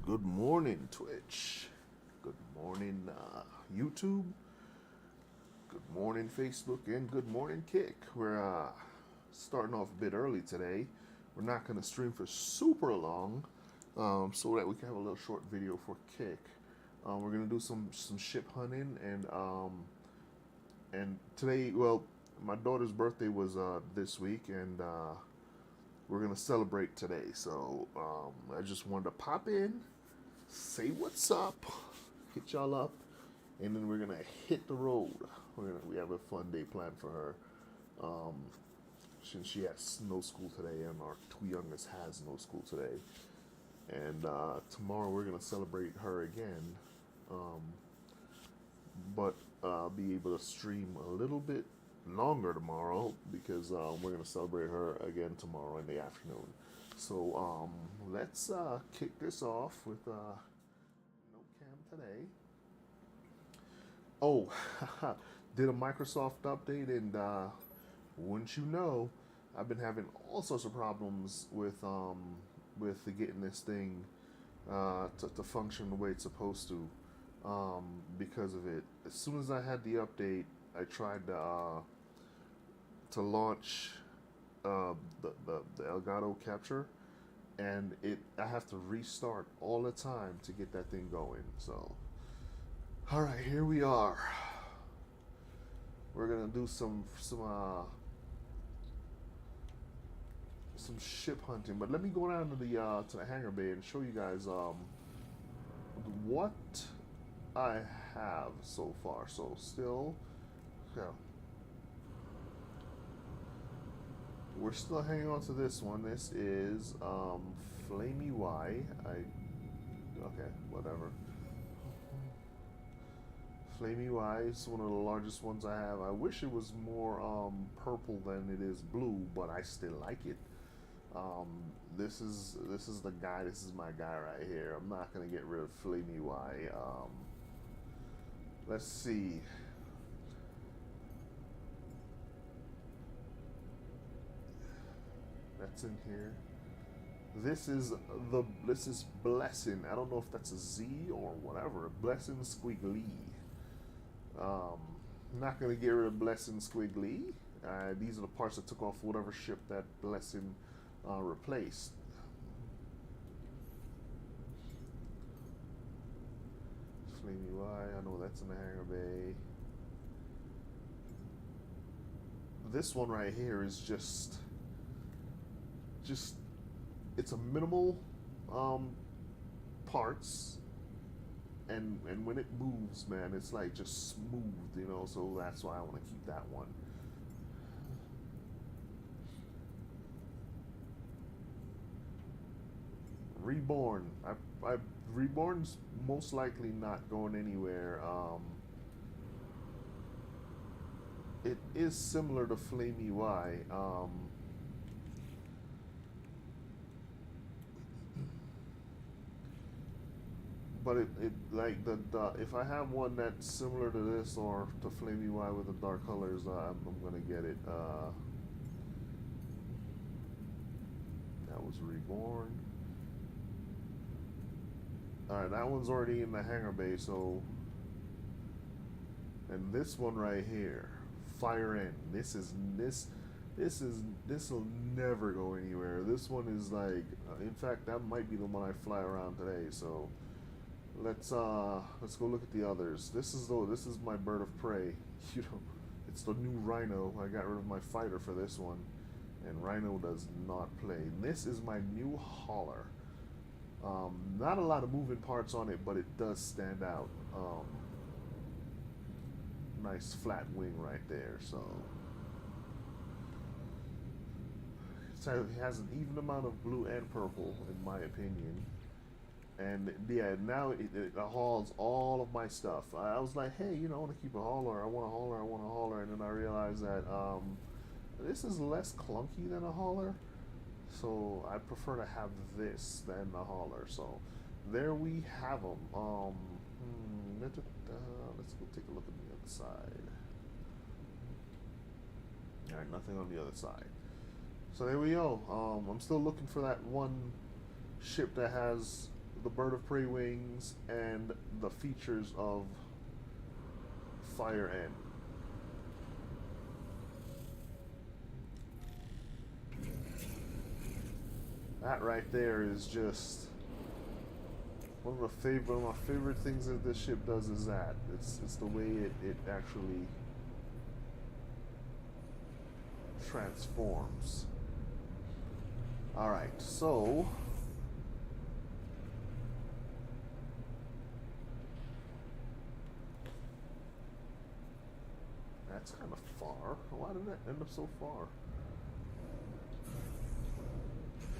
Good morning, Twitch. Good morning, YouTube. Good morning, Facebook, and good morning, Kick. We're starting off a bit early today. We're not going to stream for super long, so that we can have a little short video for Kick. We're going to do some ship hunting, and today, well, my daughter's birthday was this week, and we're gonna celebrate today. So I just wanted to pop in, say what's up, hit y'all up, and then we're gonna hit the road. We have a fun day planned for her. Since she has no school today, and our two youngest has no school today, and tomorrow we're gonna celebrate her again. But be able to stream a little bit longer tomorrow because we're going to celebrate her again tomorrow in the afternoon. So let's kick this off with no cam today. Oh, did a Microsoft update, and wouldn't you know, I've been having all sorts of problems with getting this thing to function the way it's supposed to. Because of it. As soon as I had the update, I tried to launch the Elgato capture, and I have to restart all the time to get that thing going. So, all right, here we are. We're gonna do some ship hunting, but let me go down to the hangar bay and show you guys what I have so far. So still, yeah, we're still hanging on to this one. This is Flamey Y. Okay, whatever. Flamey Y is one of the largest ones I have. I wish it was more purple than it is blue, but I still like it. This is the guy. This is my guy right here. I'm not gonna get rid of Flamey Y. Let's see. That's in here. This is Blessing. I don't know if that's a Z or whatever. Blessing Squiggly. Not gonna get rid of Blessing Squiggly. These are the parts that took off whatever ship that Blessing replaced. Flamey Y, I know that's in the hangar bay. This one right here is just it's a minimal parts, and when it moves, man, it's like just smooth, you know. So that's why I want to keep that one. Reborn. Reborn's most likely not going anywhere. It is similar to Flamey Y. But it like the if I have one that's similar to this or to Flamey Y with the dark colors, I'm gonna get it. That was Reborn. Alright, that one's already in the hangar bay, so. And this one right here, Fire End. This will never go anywhere. This one is like, in fact, that might be the one I fly around today. So let's go look at the others. This is my bird of prey. You know, it's the new Rhino. I got rid of my fighter for this one, and Rhino does not play. And this is my new hauler. Not a lot of moving parts on it, but it does stand out. Nice flat wing right there. So it has an even amount of blue and purple, in my opinion. And yeah, now it hauls all of my stuff. I was like, hey, you know, I want to keep a hauler. I want a hauler. I want a hauler. And then I realized that this is less clunky than a hauler. So I prefer to have this than the hauler. So there we have them. Let's go take a look at the other side. All right, nothing on the other side. So there we go. I'm still looking for that one ship that has the bird of prey wings and the features of Fire End. That right there is just one of my favorite things that this ship does is that it's the way it actually transforms. All right, so that's kind of far. Why did that end up so far?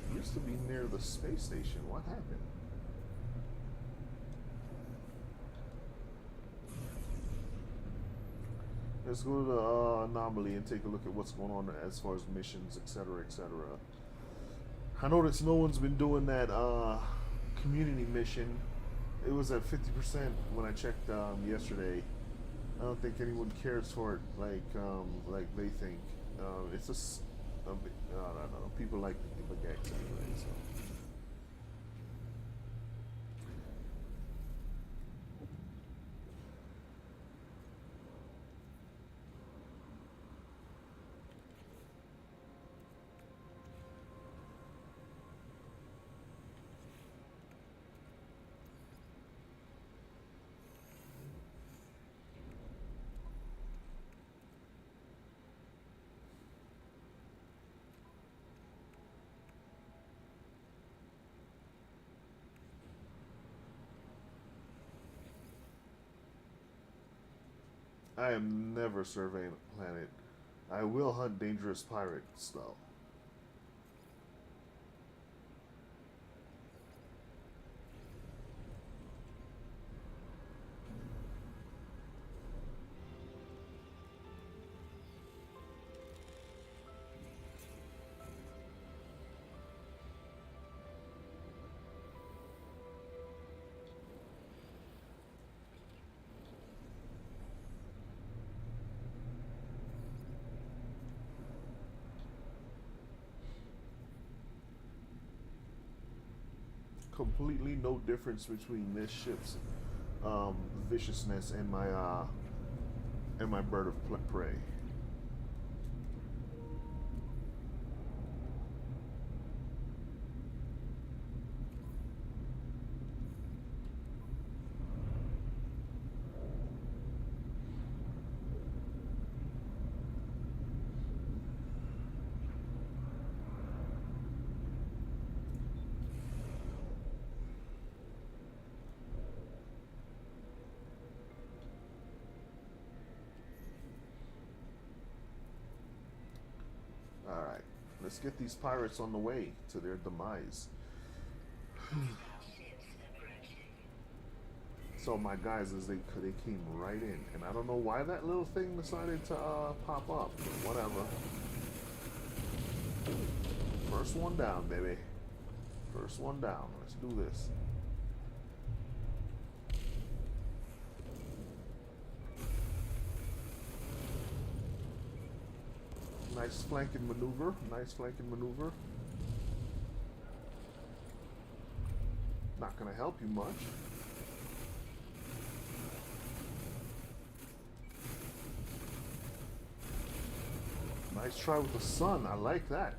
It used to be near the space station. What happened? Let's go to the anomaly and take a look at what's going on as far as missions, etc., etc. I noticed no one's been doing that community mission. It was at 50% when I checked yesterday. I don't think anyone cares for it like they think. It's just I don't know. People like the gags anyway. So. I am never surveying a planet. I will hunt dangerous pirates, though. Completely no difference between this ship's viciousness and my bird of prey. Alright, let's get these pirates on the way to their demise. So my guys, as they came right in, and I don't know why that little thing decided to pop up, but whatever. First one down, baby. First one down. Let's do this. Nice flanking maneuver. Nice flanking maneuver. Not gonna help you much. Nice try with the sun. I like that.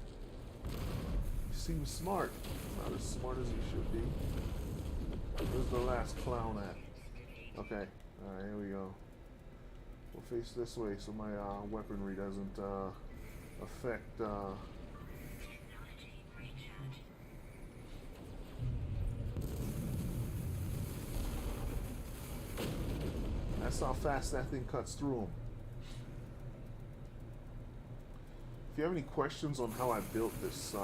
You seem smart. Not as smart as you should be. Where's the last clown at? Okay. Alright, here we go. We'll face this way so my weaponry doesn't affect that's how fast that thing cuts through them. If you have any questions on how I built this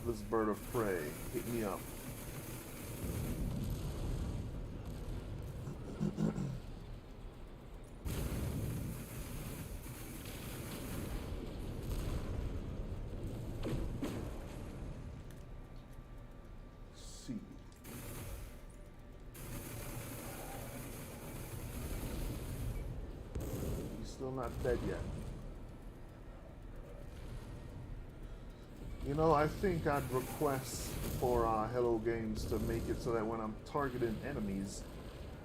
this bird of prey, hit me up. Still not dead yet. You know, I think I'd request for Hello Games to make it so that when I'm targeting enemies,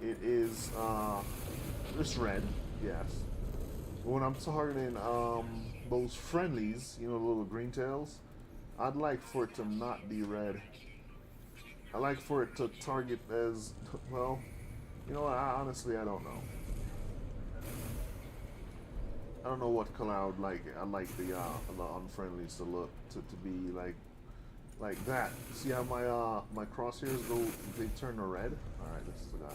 it is it's red, yes. But when I'm targeting those friendlies, you know, the little green tails, I'd like for it to not be red. I like for it to target as well. You know, honestly I don't know. I don't know what color I would like. I like the unfriendlies to look to be like that. See how my crosshairs go? They turn to red. All right, this is the guy.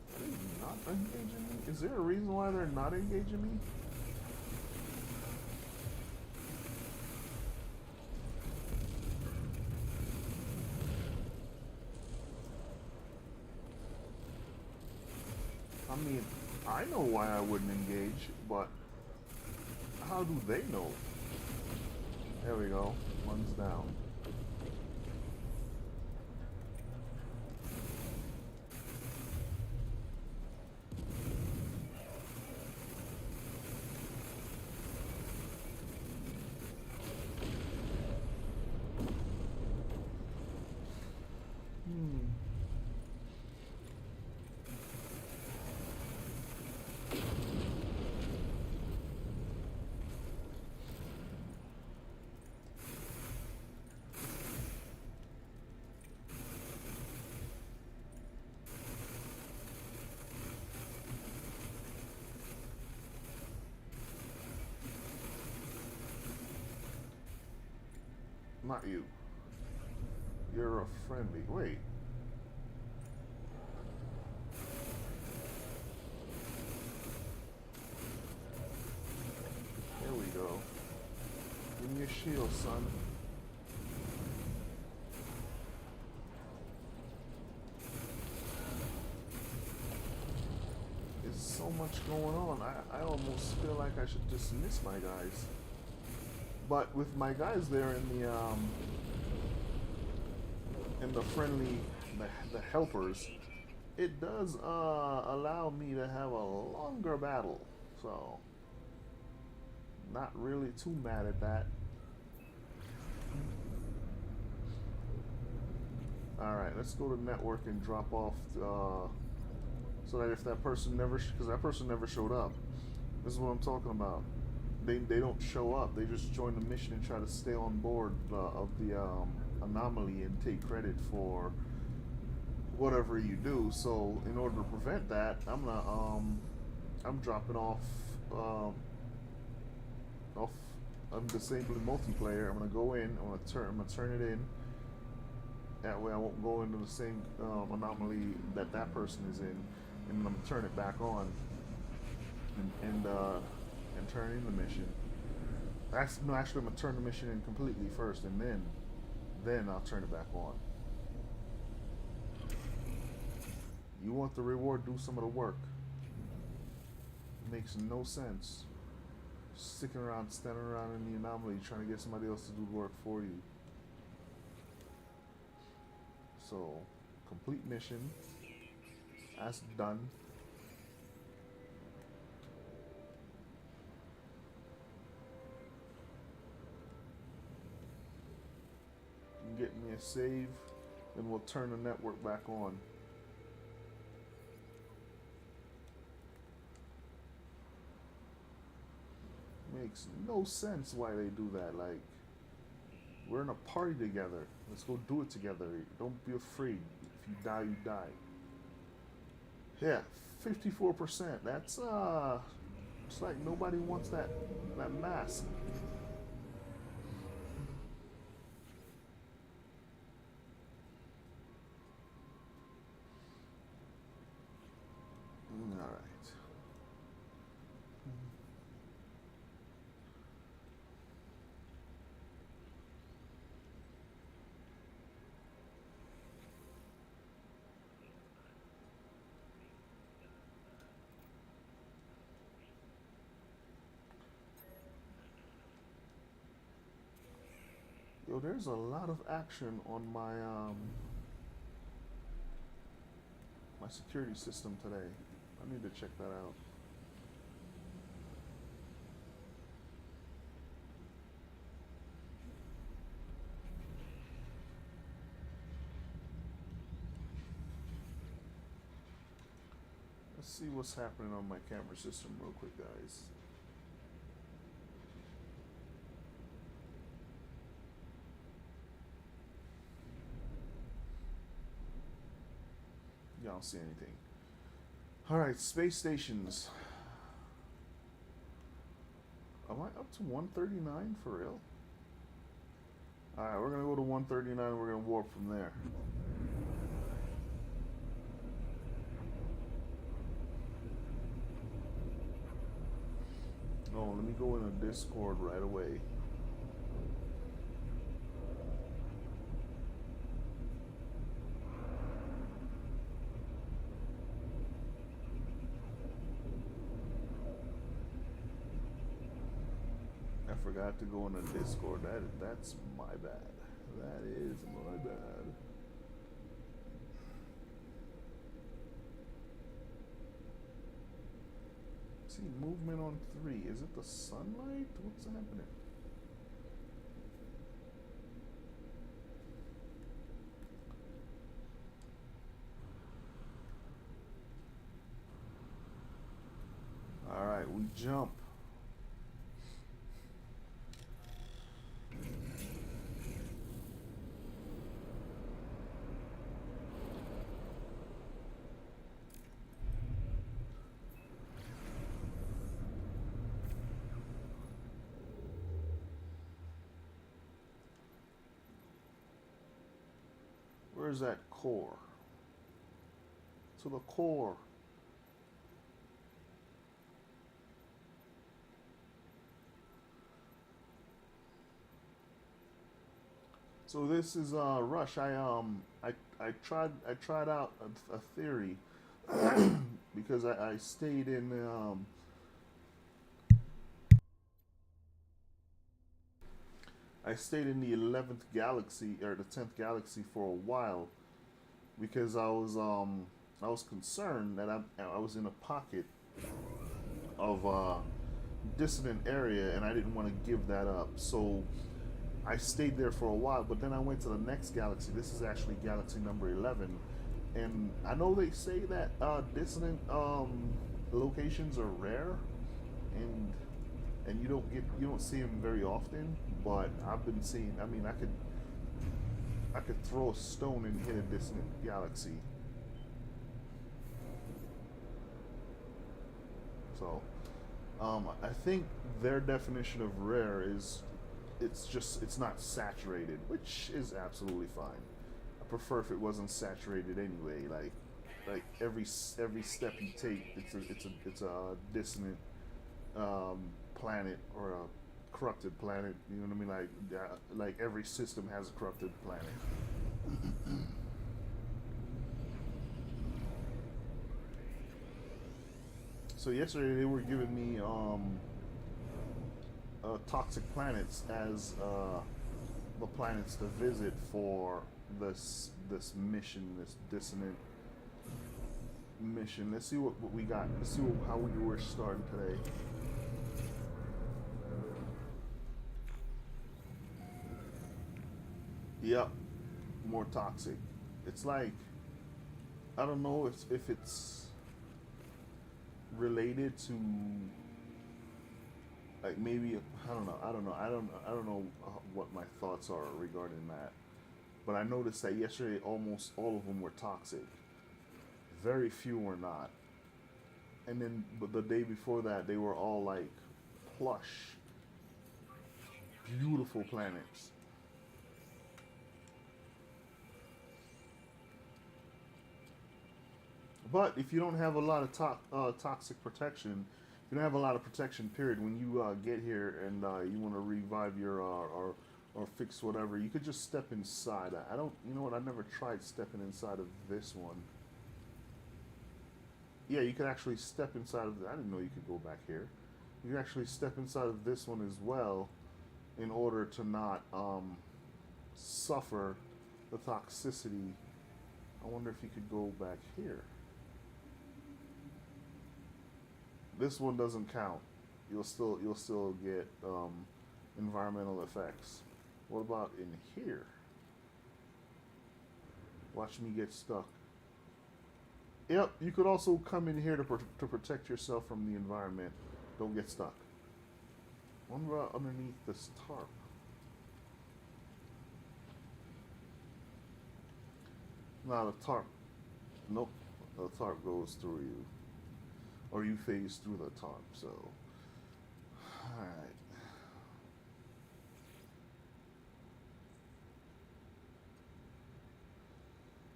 Are they not engaging me? Is there a reason why they're not engaging me? I mean, I know why I wouldn't engage, but how do they know? There we go. One's down. Hmm. Not you. You're a friendly. Wait. There we go. Give me a shield, son. There's so much going on. I almost feel like I should dismiss my guys. But with my guys there in the friendly the helpers, it does allow me to have a longer battle. So not really too mad at that. All right, let's go to network and drop off so that if that person never because that person never showed up. This is what I'm talking about. They don't show up. They just join the mission and try to stay on board of the anomaly and take credit for whatever you do. So in order to prevent that, I'm dropping um, off. I'm disabling multiplayer. I'm gonna go in. I'm gonna turn it in. That way I won't go into the same anomaly that that person is in, and then I'm gonna turn it back on and turn in the mission. Actually, no, actually, I'm gonna turn the mission in completely first, and then I'll turn it back on. You want the reward? Do some of the work. It makes no sense sticking around, standing around in the anomaly, trying to get somebody else to do the work for you. So, complete mission. That's done. Get me a save, then we'll turn the network back on. Makes no sense why they do that. Like, we're in a party together. Let's go do it together. Don't be afraid. If you die, you die. Yeah, 54%. That's it's like nobody wants that mask. All right. there's a lot of action on my security system today. I need to check that out. Let's see what's happening on my camera system real quick, guys. Y'all don't see anything. All right, space stations. Am I up to 139 for real? All right, we're gonna go to 139 and we're gonna warp from there. Oh, let me go in a Discord right away. I forgot to go in a Discord. That's my bad. That is my bad. See, movement on 3. Is it the sunlight? What's happening? Alright, we jump. Where's that core? To the core. So this is Rush. I tried out a theory because I stayed in I stayed in the 11th galaxy or the 10th galaxy for a while because I was concerned that I was in a pocket of dissonant area and I didn't want to give that up. So I stayed there for a while, but then I went to the next galaxy. This is actually galaxy number 11, and I know they say that dissonant locations are rare, and you don't see them very often. But I've been seeing. I mean, I could throw a stone and hit a dissonant galaxy. So I think their definition of rare is it's not saturated, which is absolutely fine. I prefer if it wasn't saturated anyway. Like every step you take, it's a dissonant planet or a corrupted planet. You know what I mean? Like every system has a corrupted planet. So yesterday they were giving me toxic planets as the planets to visit for this mission, this dissonant mission. Let's see what we got. Let's see how we were starting today. Yep, more toxic. It's like I don't know if it's related to like maybe I don't know what my thoughts are regarding that. But I noticed that yesterday almost all of them were toxic. Very few were not. And then but the day before that they were all like plush, beautiful planets. But if you don't have a lot of toxic protection, if you don't have a lot of protection, period, when you get here and you want to revive your or fix whatever, you could just step inside. I don't, you know what? I never tried stepping inside of this one. Yeah, you could actually step inside of. I didn't know you could go back here. You can actually step inside of this one as well, in order to not suffer the toxicity. I wonder if you could go back here. This one doesn't count. You'll still get environmental effects. What about in here? Watch me get stuck. Yep, you could also come in here to protect yourself from the environment. Don't get stuck. What about underneath this tarp? No, the tarp. Nope. The tarp goes through you. Or you phase through the tarp, so. Alright.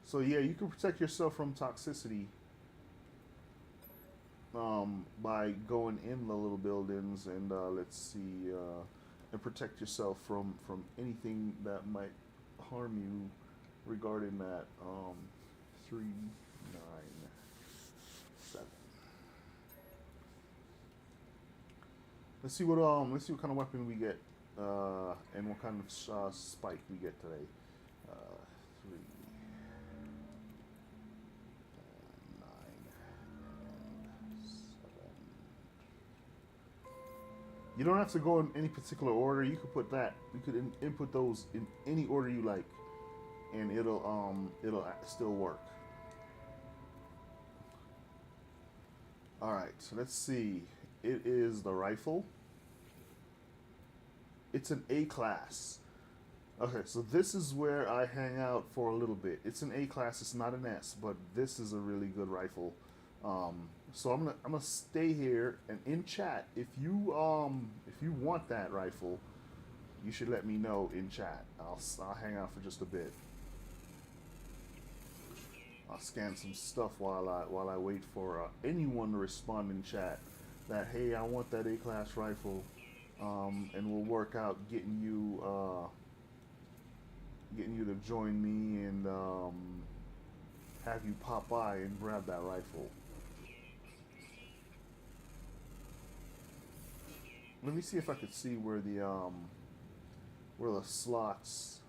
So yeah, you can protect yourself from toxicity by going in the little buildings and let's see, and protect yourself from anything that might harm you regarding that 397. Let's see what kind of weapon we get and what kind of spike we get today. 3 9 and 7. You don't have to go in any particular order. You could put that. You could input those in any order you like, and it'll still work. All right. So let's see. It is the rifle. It's an A class. Okay, so this is where I hang out for a little bit. It's an A class. It's not an S, but this is a really good rifle. So I'm gonna stay here, and in chat, if you want that rifle, you should let me know in chat. I'll hang out for just a bit. I'll scan some stuff while I wait for anyone to respond in chat that hey, I want that A class rifle, and we'll work out getting you to join me and have you pop by and grab that rifle. Let me see if I could see where the slots,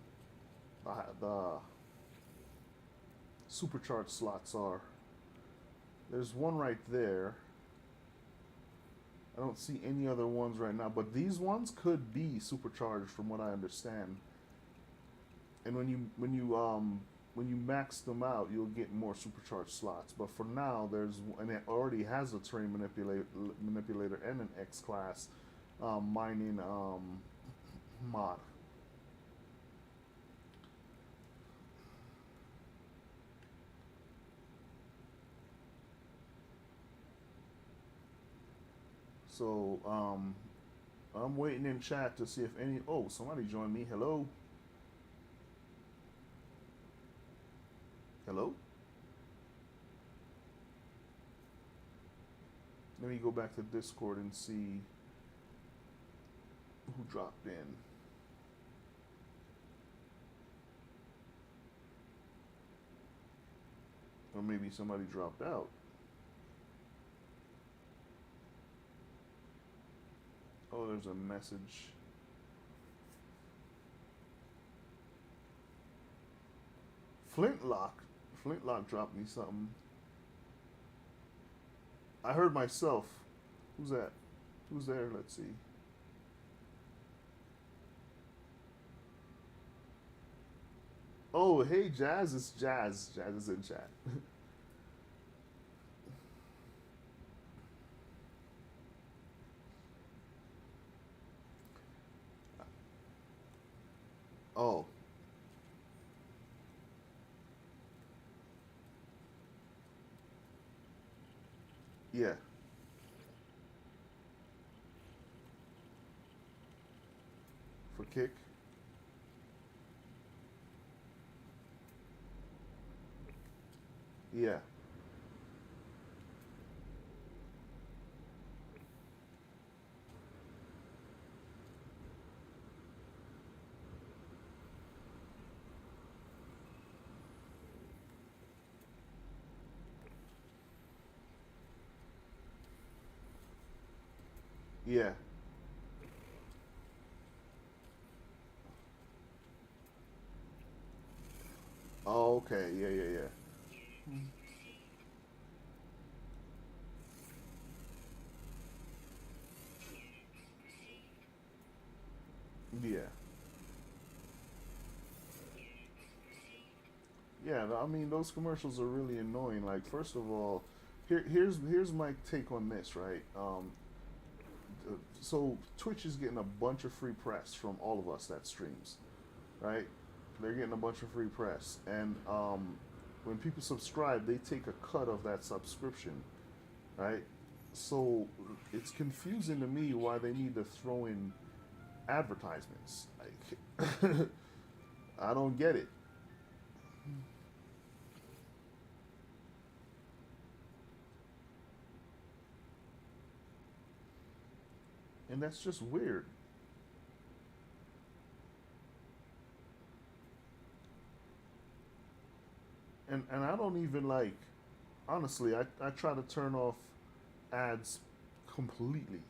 the supercharged slots are. There's one right there. I don't see any other ones right now, but these ones could be supercharged from what I understand. And when you max them out, you'll get more supercharged slots. But for now, and it already has a terrain manipulator and an X class mining mod. So I'm waiting in chat to see if any. Oh, somebody joined me. Hello. Hello. Let me go back to Discord and see who dropped in. Or maybe somebody dropped out. Oh, there's a message. Flintlock dropped me something. I heard myself. Who's that? Who's there? Let's see. Oh, hey, Jazz. It's Jazz. Jazz is in chat. Oh. Yeah. For kick. Yeah. Yeah. okay, yeah, yeah, yeah. Yeah. Yeah, I mean those commercials are really annoying. Like, first of all, here's my take on this, right? So Twitch is getting a bunch of free press from all of us that streams, right? They're getting a bunch of free press, and when people subscribe, they take a cut of that subscription, right? So it's confusing to me why they need to throw in advertisements. Like, I don't get it. And that's just weird. And I don't even like, honestly, I try to turn off ads completely.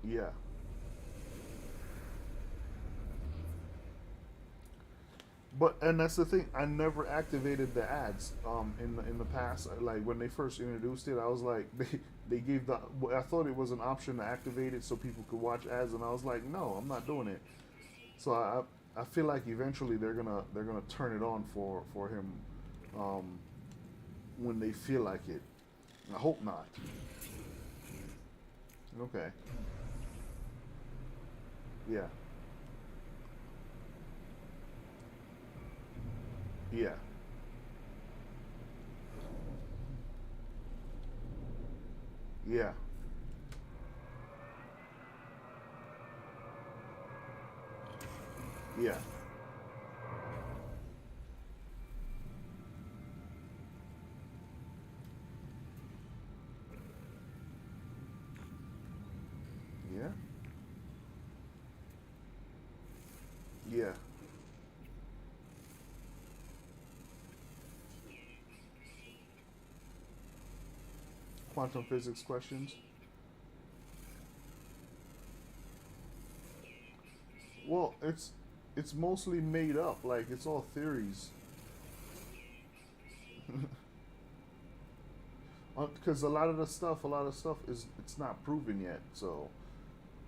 Yeah. But and that's the thing. I never activated the ads. In the past, like when they first introduced it, I was like, they gave the. I thought it was an option to activate it so people could watch ads, and I was like, no, I'm not doing it. So I feel like eventually they're gonna turn it on for him, um, when they feel like it. I hope not. Okay. Yeah. Yeah. Yeah. Yeah. Yeah. Yeah. Quantum physics questions. Well, it's mostly made up. Like it's all theories. Because a lot of stuff is it's not proven yet. So,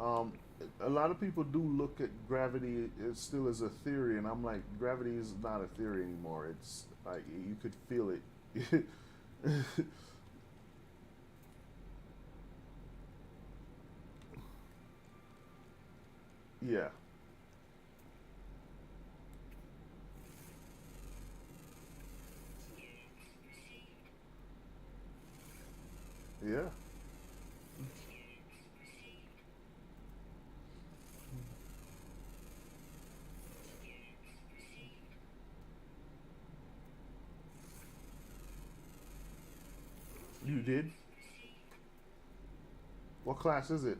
um, a lot of people do look at gravity as still as a theory, and I'm like, gravity is not a theory anymore. It's like you could feel it. Yeah. Yeah. You did. What class is it?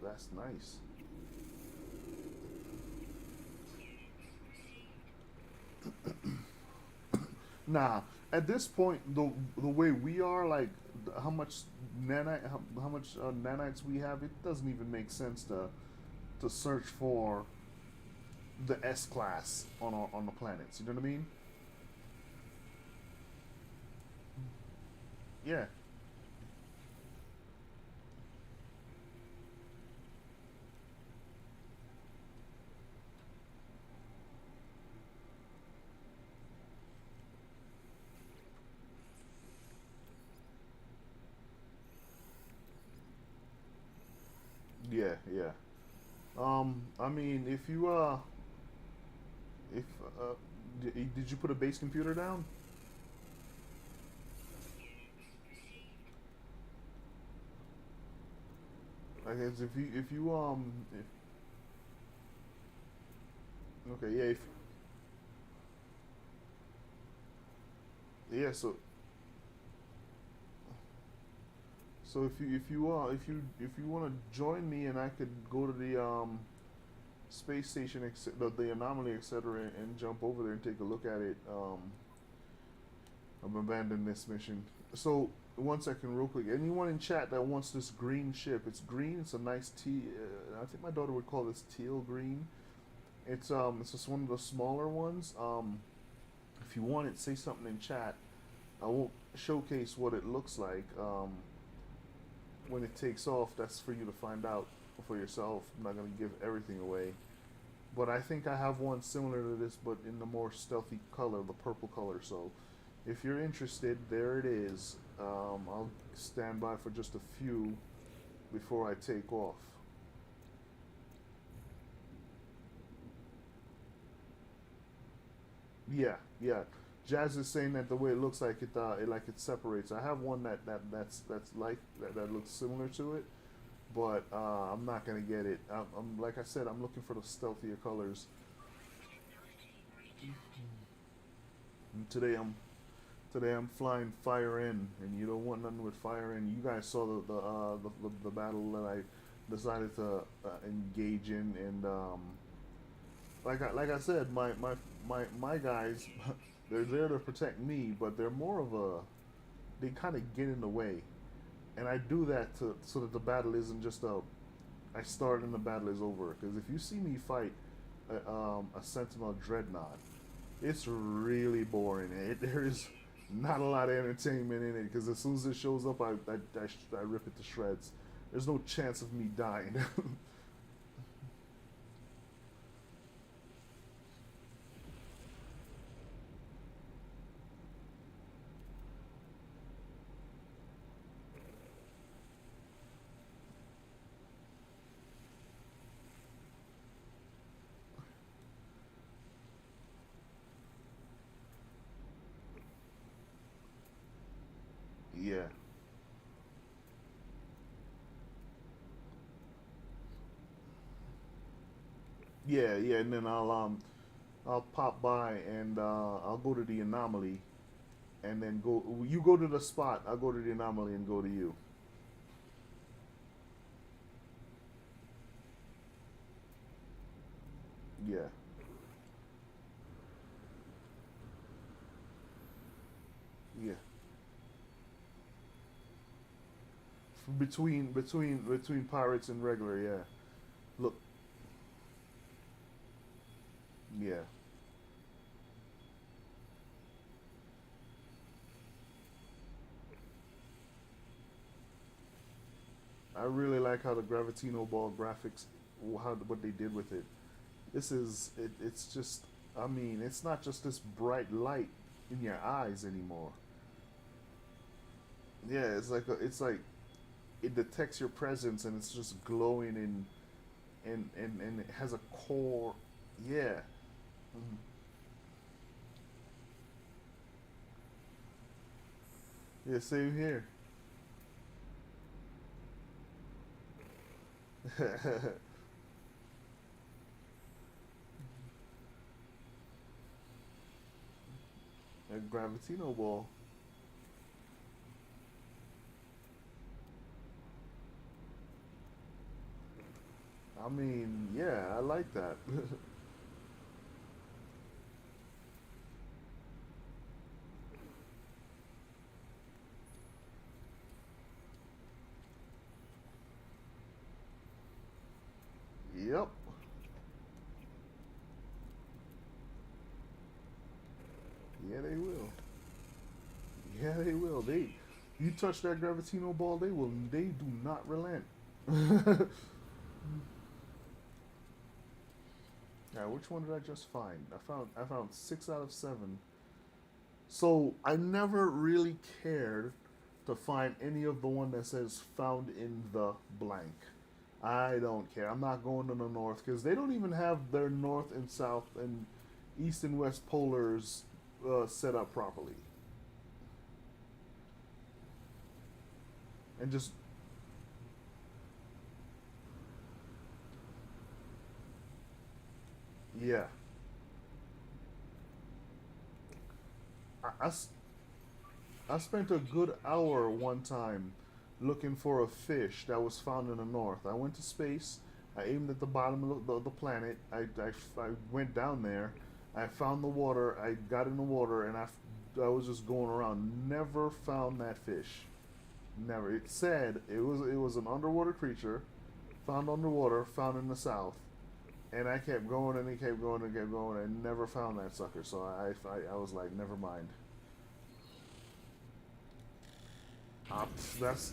That's nice. Nah, at this point, the way we are, like how much how much nanites we have, it doesn't even make sense to search for the S class on the planets. You know what I mean? Yeah, yeah, yeah. I mean, if did you put a base computer down? I guess if you if, okay, yeah, if yeah, so if you want to join me and I could go to the space station, the anomaly, etc., and jump over there and take a look at it. I'm abandoning this mission. So one second, real quick. Anyone in chat that wants this green ship? It's green. It's a nice tea. I think my daughter would call this teal green. It's just one of the smaller ones. If you want it, say something in chat. I won't showcase what it looks like. When it takes off, that's for you to find out for yourself. I'm not gonna give everything away. But I think I have one similar to this, but in the more stealthy color, the purple color. So, if you're interested, there it is. I'll stand by for just a few before I take off. Yeah, yeah. Jazz is saying that the way it looks like it separates. I have one that's like that looks similar to it, but I'm not gonna get it. I'm like I said, I'm looking for the stealthier colors. And today I'm flying Fire In, and you don't want nothing with Fire In. You guys saw the battle that I decided to engage in, and like I said, my guys, they're there to protect me, but they're more of a they kind of get in the way, and I do that to so that the battle isn't just a I start and the battle is over. Because if you see me fight a Sentinel Dreadnought, it's really boring. There is not a lot of entertainment in it because as soon as it shows up, I rip it to shreds. There's no chance of me dying. Yeah, yeah, and then I'll pop by and I'll go to the anomaly and then go. You go to the spot. I'll go to the anomaly and go to you. Yeah, yeah. Between pirates and regular. Yeah. Look. Yeah. I really like how the Gravitino Ball graphics, how what they did with it. This is it. It's just. I mean, it's not just this bright light in your eyes anymore. Yeah, it's like it detects your presence and it's just glowing and it has a core. Yeah. Mhm. Yeah, same here. A Gravitino Ball. I mean, yeah, I like that. Yep. Yeah, they will. Yeah, they will. You touch that Gravitino Ball, they do not relent. Now, which one did I just find? I found 6 out of 7. So I never really cared to find any of the one that says found in the blank. I don't care. I'm not going to the north because they don't even have their north and south and east and west polars set up properly. And just yeah, I, I, I spent a good hour one time looking for a fish that was found in the north. I went to space I aimed at the bottom of the planet. I went down there. I found the water. I got in the water, and I was just going around. Never found that fish. Never. It said it was an underwater creature, found underwater, found in the south, and I kept going and it kept going and kept going, and never found that sucker. So I was like, never mind. That's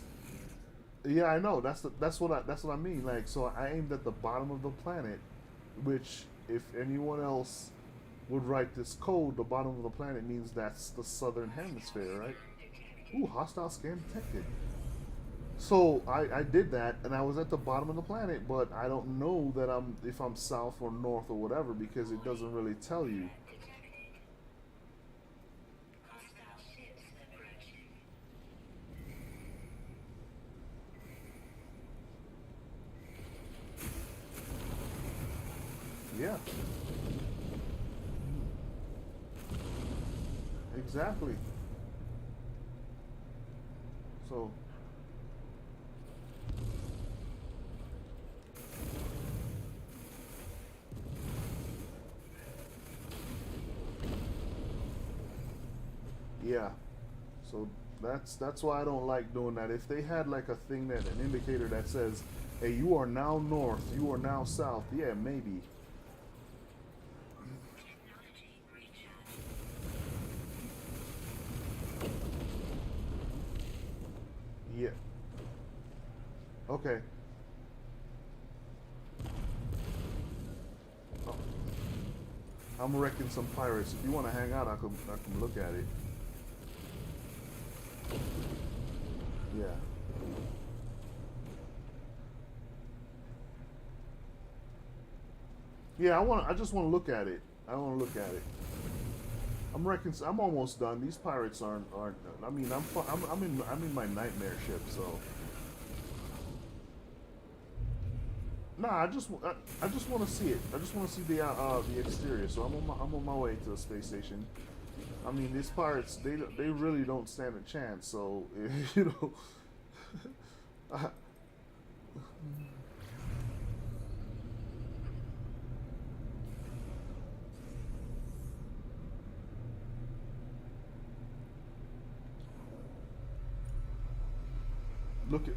Yeah, I know. That's what I mean. Like, so I aimed at the bottom of the planet, which if anyone else would write this code, the bottom of the planet means that's the southern hemisphere, right? Ooh, hostile scan detected. So I did that, and I was at the bottom of the planet, but I don't know that if I'm south or north or whatever because it doesn't really tell you. Yeah, exactly. So yeah, so that's why I don't like doing that. If they had like a thing that an indicator that says, "Hey, you are now north, you are now south," yeah, maybe. Yeah. Okay. Oh, I'm wrecking some pirates. If you want to hang out, I can look at it. Yeah. Yeah. I just want to look at it. I want to look at it. I'm wrecking. I'm almost done. These pirates aren't. I mean, I'm in my nightmare ship. So nah. I just want to see it. I just want to see the exterior. So I'm on my way to the space station. I mean, these pirates, they really don't stand a chance. So you know, I,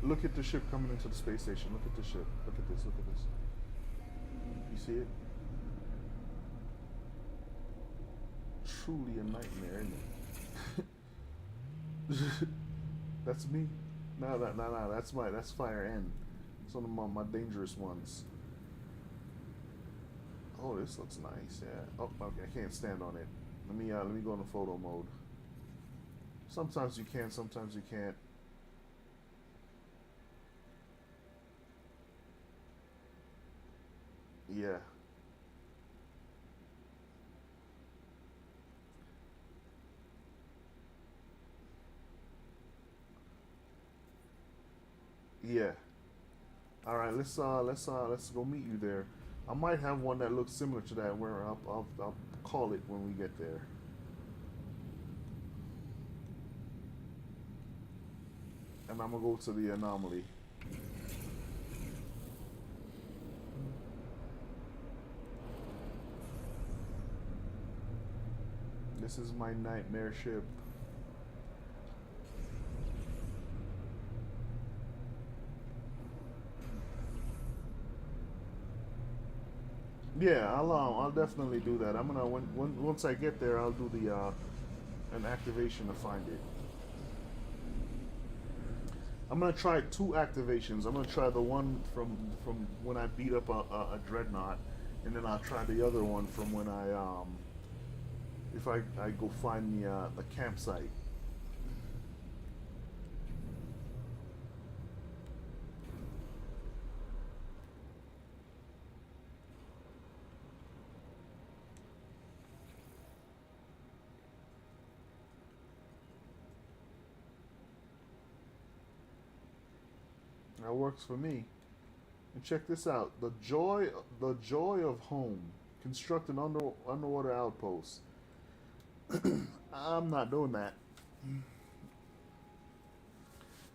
look at the ship coming into the space station. Look at the ship. Look at this. Look at this. You see it? Truly a nightmare, isn't it? That's me. No, no, no, no. That's Fire N. It's one of my dangerous ones. Oh, this looks nice. Yeah. Oh, okay. I can't stand on it. Let me go into photo mode. Sometimes you can, sometimes you can't. Yeah. Yeah. All right. Let's go meet you there. I might have one that looks similar to that where I'll call it when we get there. And I'm gonna go to the anomaly. This is my nightmare ship. Yeah, I'll definitely do that. I'm gonna once I get there, I'll do the an activation to find it. I'm gonna try two activations. I'm gonna try the one from when I beat up a dreadnought, and then I'll try the other one from when I if I go find the campsite. That works for me. And check this out: the joy of home. Construct an underwater outpost. I'm not doing that.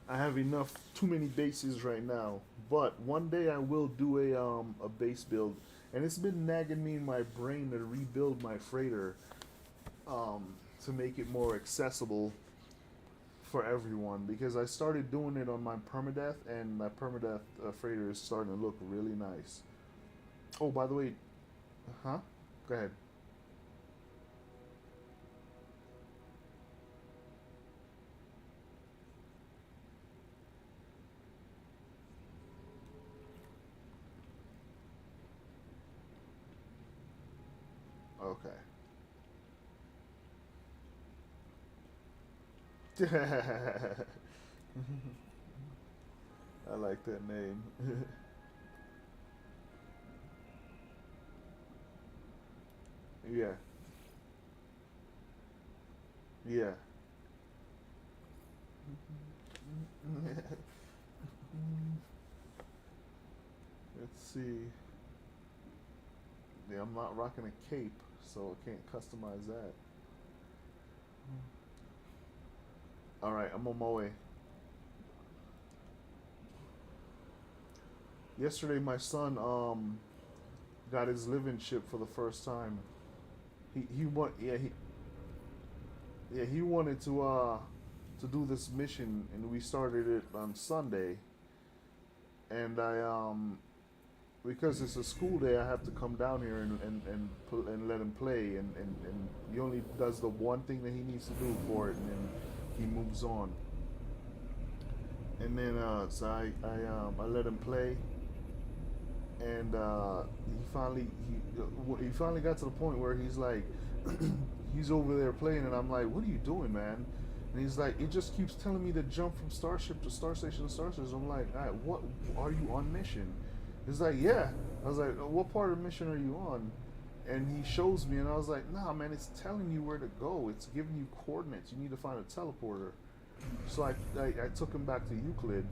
I have enough, too many bases right now But one day I will do a base build, and it's been nagging me in my brain to rebuild my freighter, um, to make it more accessible for everyone, because I started doing it on my permadeath, and my permadeath freighter is starting to look really nice. Oh, by the way, huh? Go ahead. Okay. I like that name. Yeah, yeah. Let's see. Yeah, I'm not rocking a cape, so I can't customize that. All right, I'm on my way. Yesterday, my son got his living ship for the first time. He want yeah, he wanted to do this mission, and we started it on Sunday. And I because it's a school day, I have to come down here and let him play, and he only does the one thing that he needs to do for it, and then he moves on. And then so I let him play, and he finally got to the point where he's like, he's over there playing, and I'm like, what are you doing, man? And he's like, it just keeps telling me to jump from starship to star station to star station. I'm like, all right, what, are you on mission? He's like, yeah. I was like, what part of the mission are you on? And he shows me, and I was like, nah, man, it's telling you where to go. It's giving you coordinates. You need to find a teleporter. So I took him back to Euclid,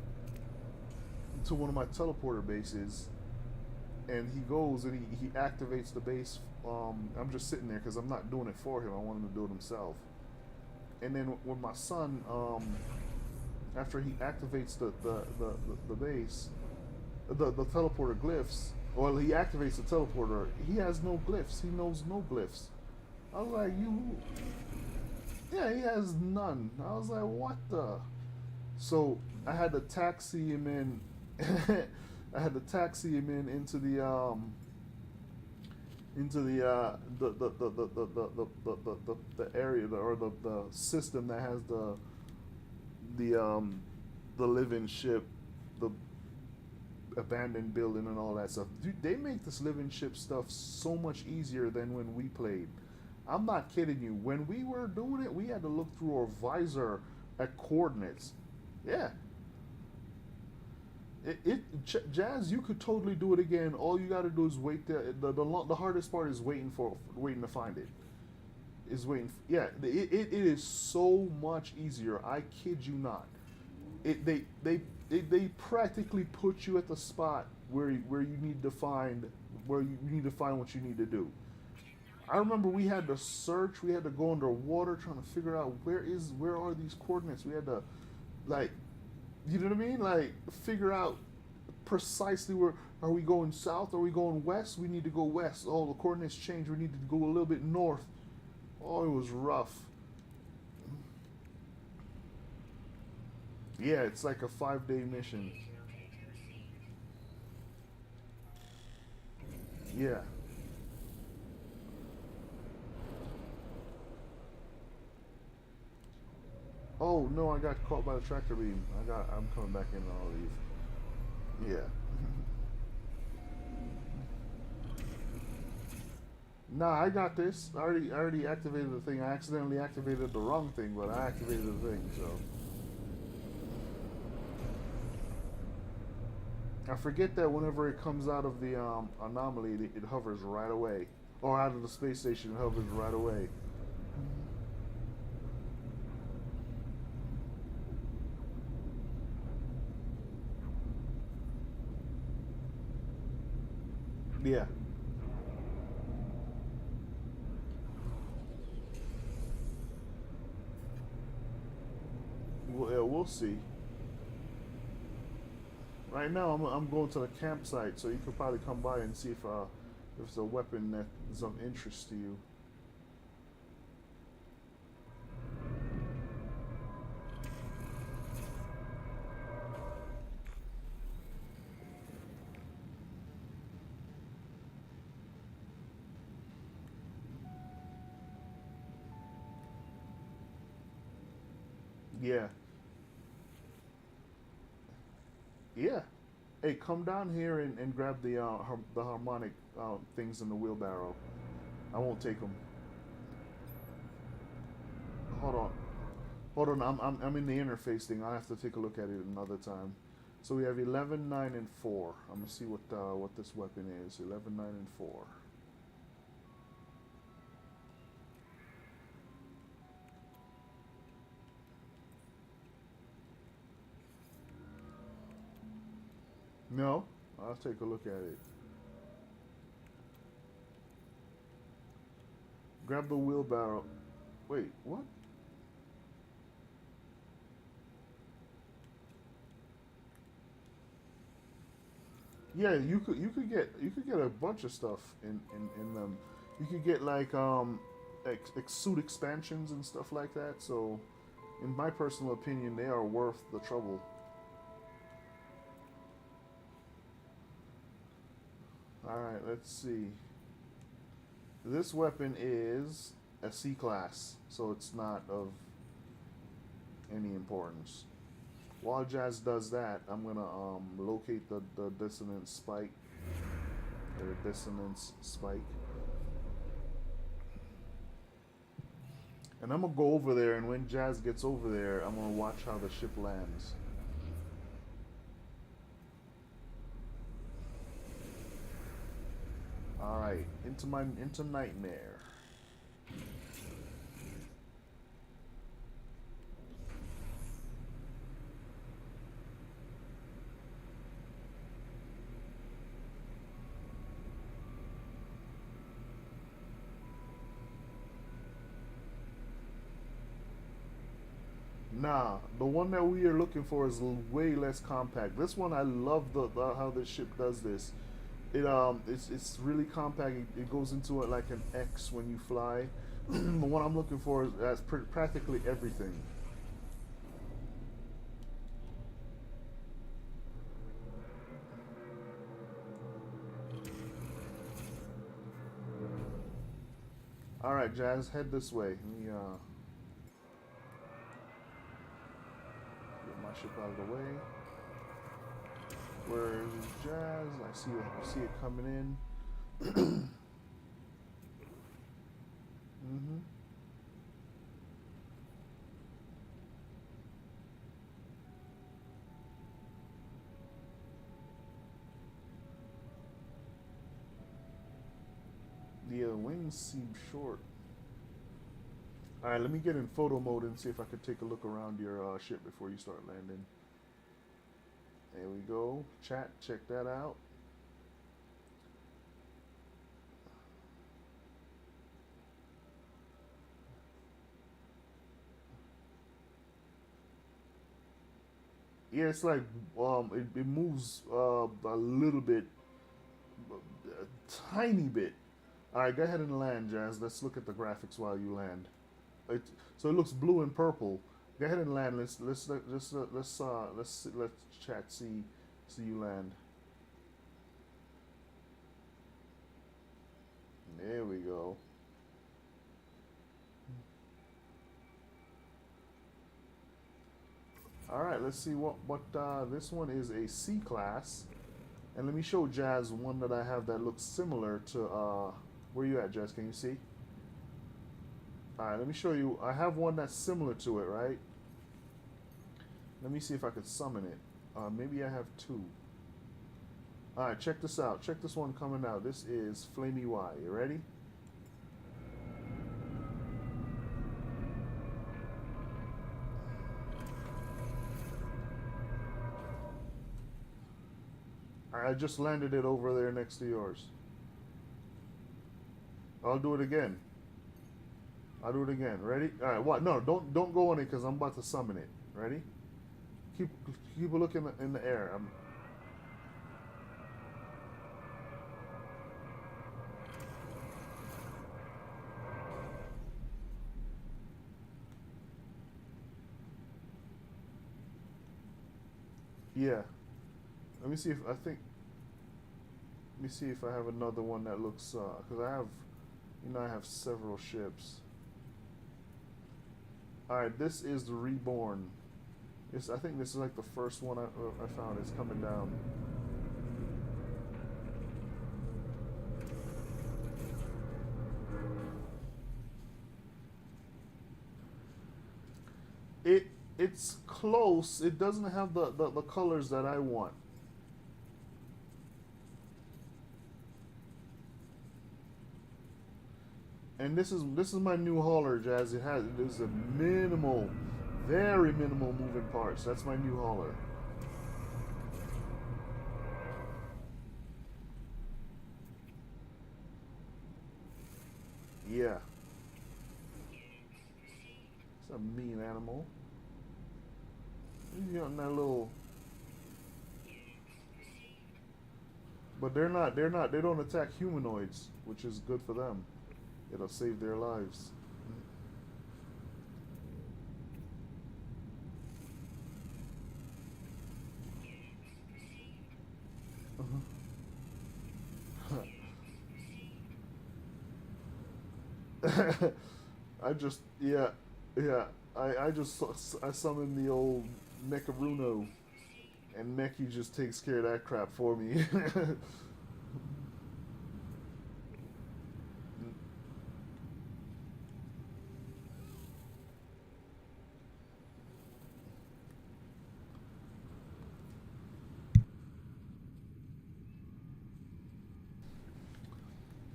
to one of my teleporter bases, and he goes and he activates the base. I'm just sitting there because I'm not doing it for him. I want him to do it himself. And then when my son, after he activates the base, the teleporter glyphs, well, he activates the teleporter. He has no glyphs. He knows no glyphs. I was like, you, yeah, he has none. I was like, what the? So I had to taxi him in. I had to taxi him in into the area, or the system that has the the living ship, the abandoned building, and all that stuff. Dude, they make this living ship stuff so much easier than when we played. I'm not kidding you. When we were doing it, we had to look through our visor at coordinates. Yeah, Jazz, you could totally do it again. All you got to do is wait. The hardest part is waiting to find it. Is waiting. Yeah, it is so much easier. I kid you not. It they practically put you at the spot where you need to find, where you need to find what you need to do. I remember we had to search. We had to go underwater trying to figure out where are these coordinates. We had to, like, you know what I mean? Like, figure out precisely where are we going south? Are we going west? We need to go west. Oh, the coordinates changed. We need to go a little bit north. Oh, it was rough. Yeah, it's like a 5 day mission. Yeah. Oh no, I got caught by the tractor beam. I'm coming back in all these. Yeah. Nah, I got this. I already activated the thing. I accidentally activated the wrong thing, but I activated the thing, so I forget that whenever it comes out of the anomaly, it hovers right away. Or out of the space station, it hovers right away. Yeah. Well, yeah, we'll see. Right now, I'm going to the campsite, so you could probably come by and see if it's a weapon that is of interest to you. Yeah, yeah. Hey, come down here and grab the harmonic things in the wheelbarrow. I won't take them. Hold on, hold on. I'm in the interface thing. I have to take a look at it another time. So we have 11, 9, and 4. I'm gonna see what this weapon is. 11, 9, and 4. No, I'll take a look at it. Grab the wheelbarrow. Wait, what? Yeah, you could get a bunch of stuff in them. You could get like suit expansions and stuff like that. So, in my personal opinion, they are worth the trouble. All right, let's see. This weapon is a C class, so it's not of any importance. While Jazz does that, I'm gonna locate the dissonance spike or dissonance spike, and I'm gonna go over there. And when Jazz gets over there, I'm gonna watch how the ship lands. All right, into nightmare. Nah, the one that we are looking for is way less compact. This one, I love the how this ship does this. It's really compact. It goes into it like an X when you fly. The one I'm looking for has practically everything. All right, Jazz, head this way. Let me get my ship out of the way. Where's Jazz? I see it coming in. Mm-hmm. The wings seem short. All right, let me get in photo mode and see if I could take a look around your ship before you start landing. There we go. Chat, check that out. Yeah, it's like it moves a little bit, a tiny bit. All right, go ahead and land, Jazz. Let's look at the graphics while you land. It, so it looks blue and purple. Go ahead and land. Let's chat see you land. There we go. All right, let's see what this one is a C class, and let me show Jazz one that I have that looks similar to where you at, Jazz? Can you see? All right, let me show you. I have one that's similar to it, right? Let me see if I could summon it. Maybe I have two. All right, check this out. Check this one coming out. This is Flamey Y. You ready? All right, I just landed it over there next to yours. I'll do it again. I'll do it again. Ready? All right. What? No, don't go on it because I'm about to summon it. Ready? Keep keep a look in the air. Yeah. Let me see if I think. Let me see if I have another one that looks. Because I have, I have several ships. All right, this is the Reborn. I think this is like the first one I found. It's coming down. It it's close. It doesn't have the colors that I want. And this is my new hauler, Jazz. It is a minimal, very minimal moving parts. That's my new hauler. Yeah, it's a mean animal. You know, that little, but they're not. They don't attack humanoids, which is good for them. It'll save their lives. I just yeah yeah I summon the old Mecharuno, and Meki just takes care of that crap for me.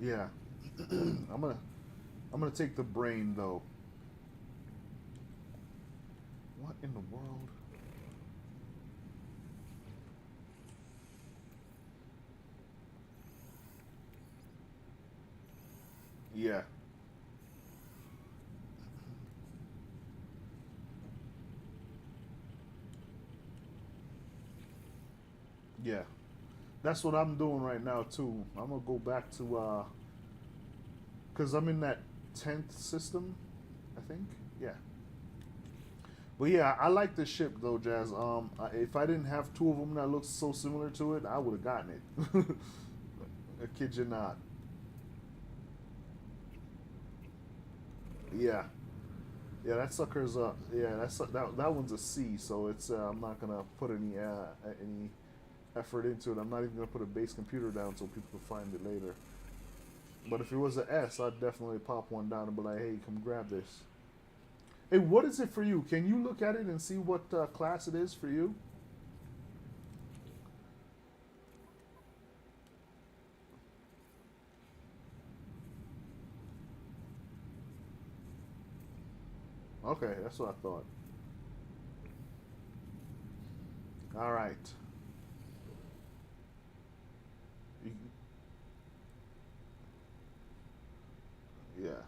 Yeah, I'm gonna I'm gonna take the brain though. What in the world? Yeah, yeah. That's what I'm doing right now too. I'm gonna go back to cause I'm in that 10th system, I think. Yeah. But yeah, I like this ship though, Jazz. If I didn't have two of them that look so similar to it, I would have gotten it. I kid you not. Yeah, yeah, that sucker's yeah, that one's a C. So it's I'm not gonna put any effort into it. I'm not even gonna put a base computer down so people can find it later. But if it was an S, I'd definitely pop one down and be like, hey, come grab this. Hey, what is it for you? Can you look at it and see what class it is for you? Okay, that's what I thought. All right. You- yeah.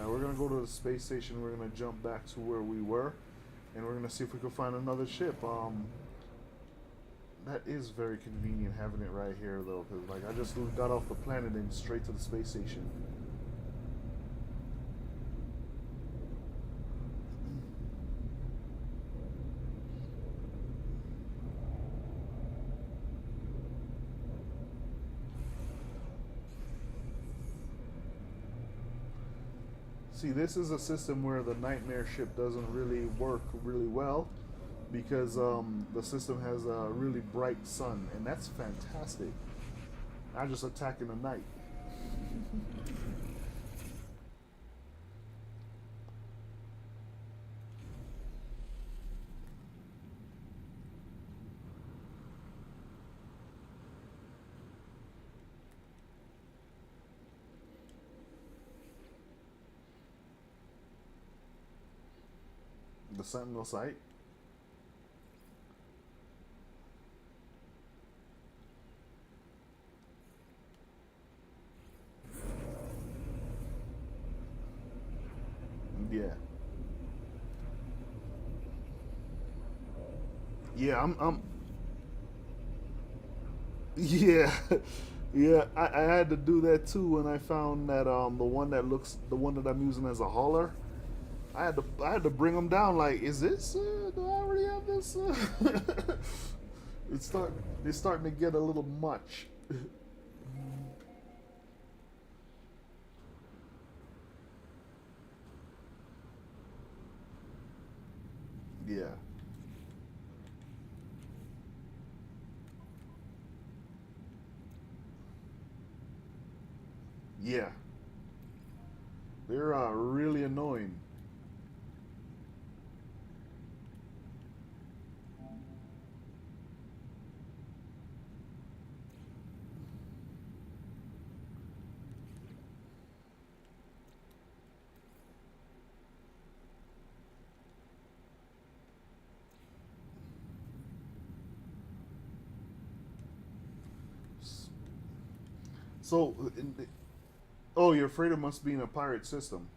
We're gonna go to the space station. We're gonna jump back to where we were, and we're gonna see if we can find another ship. That is very convenient having it right here, though, because like I just got off the planet and straight to the space station. See, this is a system where the nightmare ship doesn't really work really well because the system has a really bright sun, and that's fantastic. I just attack in the night. The Sentinel site. Yeah, yeah. I'm yeah, yeah. I had to do that too when I found that the one that I'm using as a hauler. I had to bring them down. Like, is this? Do I already have this? It's start it's starting to get a little much. Yeah, yeah, they're really annoying. So, oh, you're afraid it must be in a pirate system.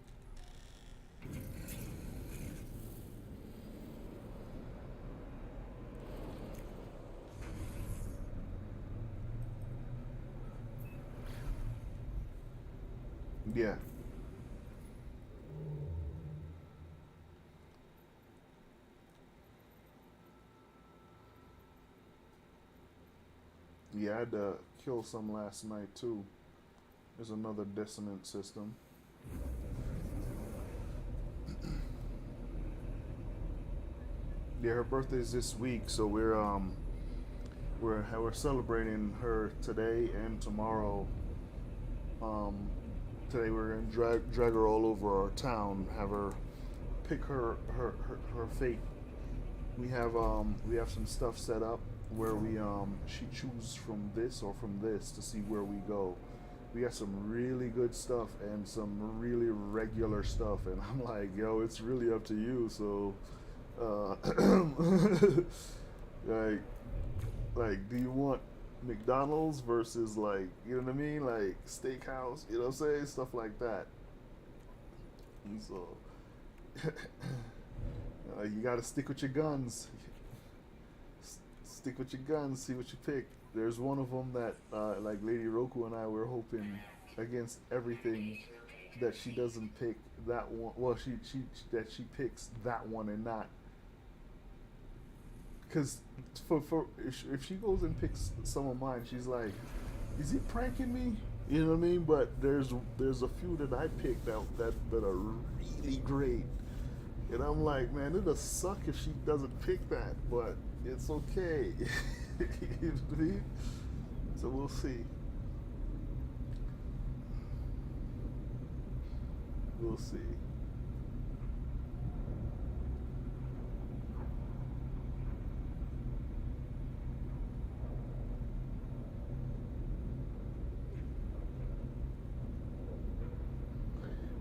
Yeah, yeah, I had to kill some last night too. There's another dissonant system. Yeah, her birthday's this week, so we're celebrating her today and tomorrow. Um, Today we're gonna drag her all over our town, have her pick her fate. We have some stuff set up where we she chooses from this or from this to see where we go. We got some really good stuff and some really regular stuff, and I'm like, yo, it's really up to you. So, like, do you want McDonald's versus, like, you know what I mean, like steakhouse, you know what I'm saying, stuff like that. And so, you got to stick with your guns. Stick with your guns. See what you pick. There's one of them that, like Lady Roku and I were hoping against everything that she doesn't pick that one. Well, she that she picks that one and not, because for if she goes and picks some of mine, she's like, is he pranking me? You know what I mean? But there's a few that I picked out that are really great, and I'm like, man, it'll suck if she doesn't pick that, but it's okay. You know what I mean? So we'll see. We'll see.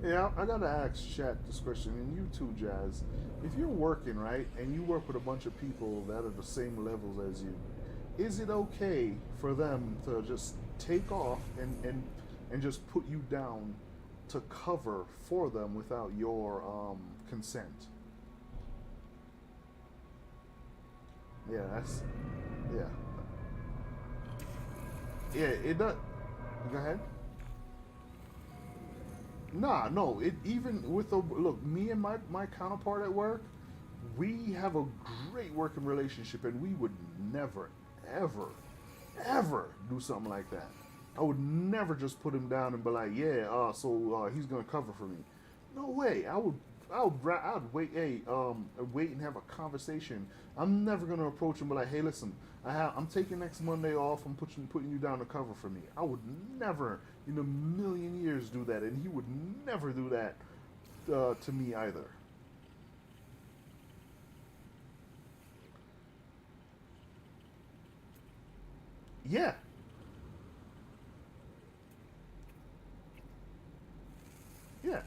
Yeah, I gotta ask Chat this question, and you too, Jazz. If you're working, right, and you work with a bunch of people that are the same levels as you, is it okay for them to just take off and just put you down to cover for them without your consent? Yeah, that's yeah, yeah. It does. Go ahead. Nah, no. It even with the look, me and my counterpart at work, we have a great working relationship, and we would never, ever, ever do something like that. I would never just put him down and be like, yeah, he's gonna cover for me. No way. I'd wait, wait and have a conversation. I'm never gonna approach him and be like, hey, listen, I'm taking next Monday off. I'm putting you down to cover for me. I would never in a million years do that, and he would never do that to me either. Yeah, yeah.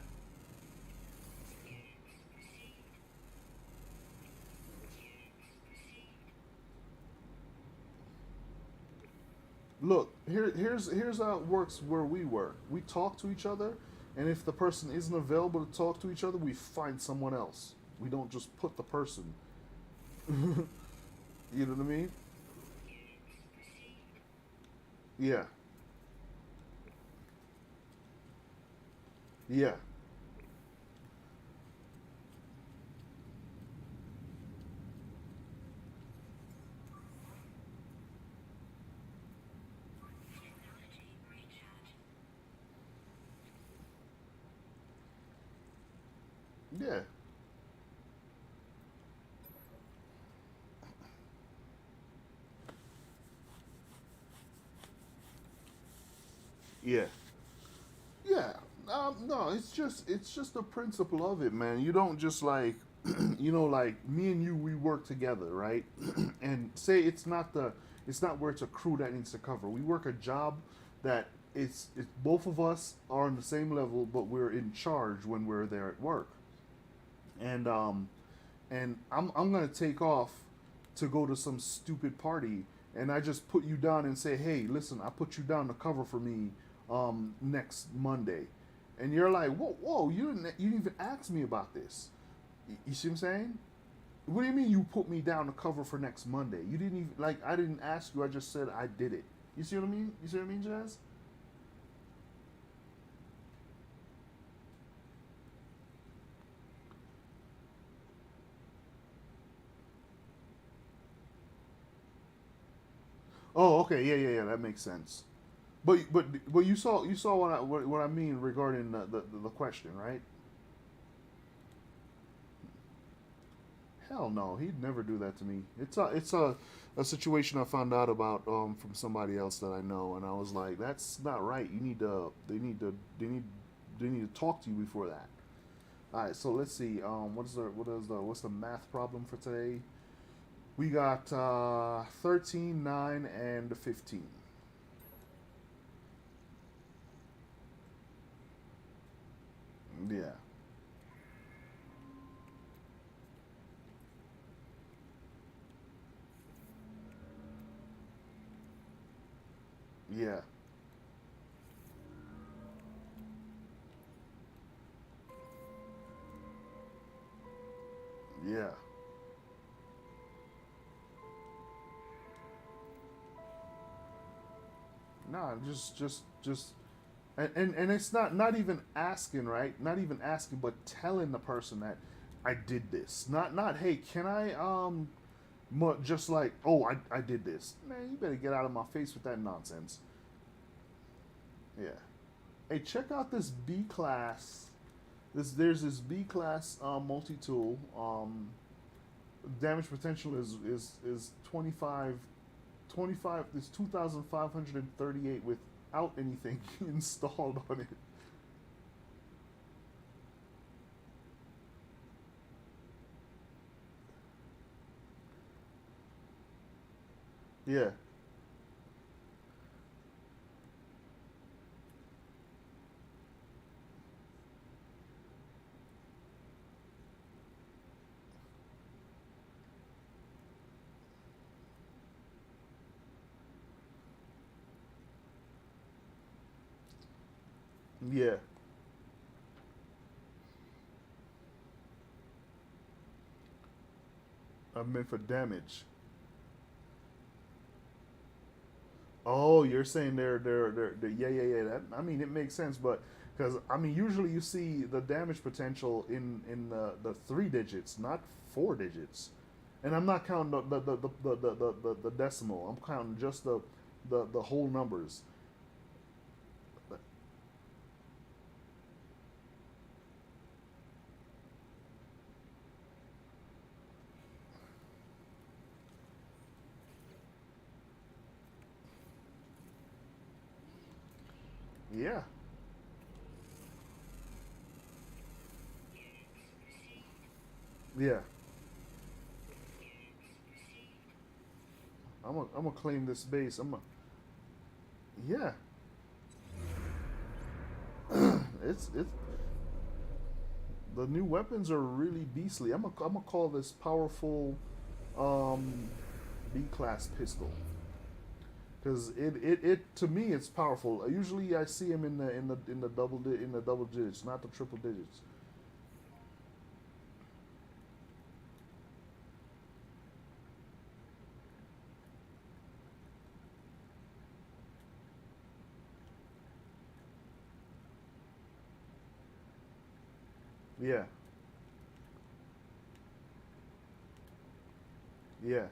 Look, here's how it works where we work. We talk to each other, and if the person isn't available to talk to each other, we find someone else. We don't just put the person. You know what I mean? Yeah, yeah, Yeah. Yeah. Yeah. No, it's just the principle of it, man. You don't just like like me and you, we work together, right? And say it's not where it's a crew that needs to cover. We work a job that it's both of us are on the same level, but we're in charge when we're there at work. And I'm gonna take off to go to some stupid party, and I just put you down and say, hey, listen, I put you down to cover for me next Monday, and you're like, whoa, you didn't even ask me about this. You see what I'm saying? What do you mean you put me down to cover for next Monday? You didn't even like I didn't ask you. I just said I did it. You see what I mean? You see what I mean, Jazz? Oh, okay, yeah. That makes sense. But you saw what I mean regarding the question, right? Hell no, he'd never do that to me. It's a situation I found out about from somebody else that I know, and I was like, that's not right. You need to they need to talk to you before that. All right, so let's see. What's the math problem for today? We got 13, 9, and 15. Yeah, yeah, yeah. Nah, just and it's not even asking, right? Not even asking, but telling the person that I did this. Not hey, can I just like, oh, I did this. Man, you better get out of my face with that nonsense. Yeah. Hey, check out this B class. There's this B class multi tool. Damage potential is 25. There's 2,538 without anything installed on it. Yeah, yeah. I meant for damage. Oh, you're saying yeah. That I mean, it makes sense, but because I mean, usually you see the damage potential in the three digits, not four digits, and I'm not counting the decimal. I'm counting just the whole numbers. Yeah, yeah. I'm gonna claim this base. Yeah. It's the new weapons are really beastly. I'm gonna call this powerful um, B class pistol because it to me it's powerful. Usually I see him in the double digits, not the triple digits. Yeah, yeah,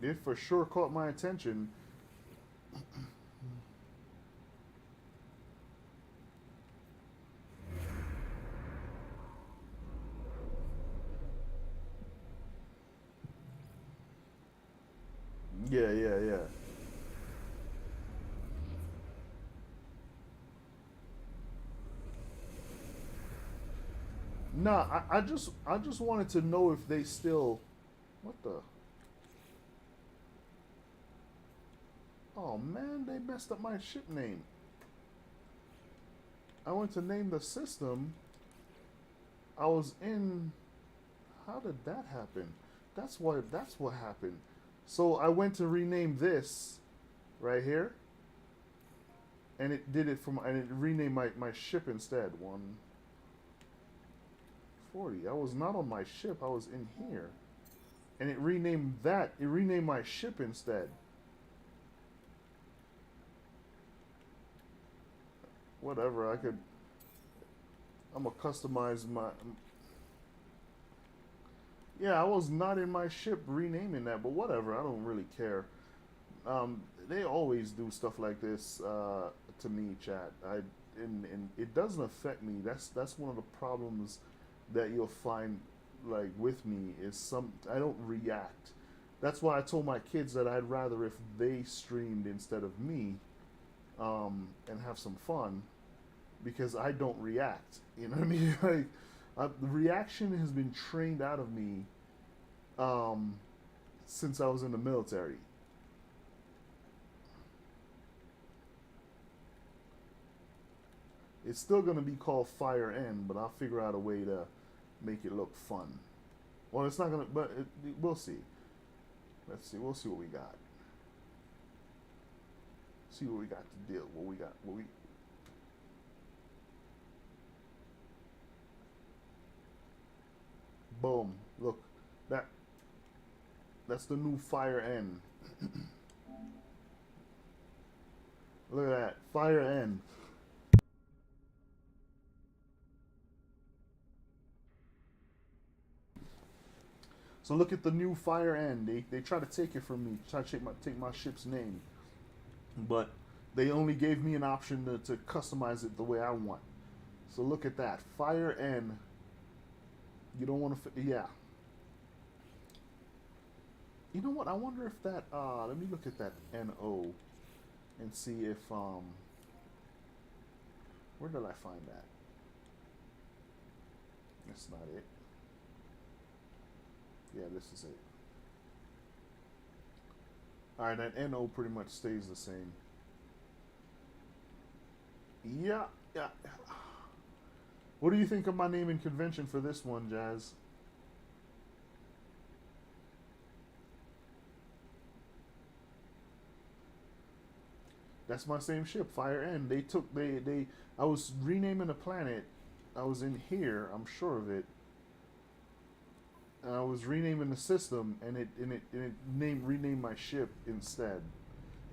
It for sure caught my attention. Yeah, yeah, yeah. Nah, I just wanted to know if they still. What the? Oh man, they messed up my ship name. I went to name the system. I was in. How did that happen? That's what happened. So I went to rename this right here, and it did it from and it renamed my ship instead. 140. I was not on my ship. I was in here, and it renamed that. It renamed my ship instead. Whatever. I could. I'm gonna customize my. Yeah, I was not in my ship renaming that, but whatever. I don't really care. They always do stuff like this to me, chat. And it doesn't affect me. That's one of the problems that you'll find like with me is some I don't react. That's why I told my kids that I'd rather if they streamed instead of me, and have some fun because I don't react. You know what I mean? Like the reaction has been trained out of me um, since I was in the military. It's still gonna be called Fire End, but I'll figure out a way to make it look fun. Well, it's not gonna, but we'll see. Let's see. We'll see what we got. See what we got to deal. What we got. What we. Boom. Look, that that's the new Fire End. Look at that Fire End. So look at the new Fire End. They try to take it from me. Try to take my ship's name, but they only gave me an option to customize it the way I want. So look at that Fire End. You don't want to. Yeah. You know what? I wonder if that. Let me look at that NO and see if where did I find that? That's not it. Yeah, this is it. All right, that NO pretty much stays the same. Yeah, yeah. What do you think of my naming convention for this one, Jazz? That's my same ship, Fire End. They took they. I was renaming a planet. I was in here. I'm sure of it. And I was renaming the system, and it renamed my ship instead.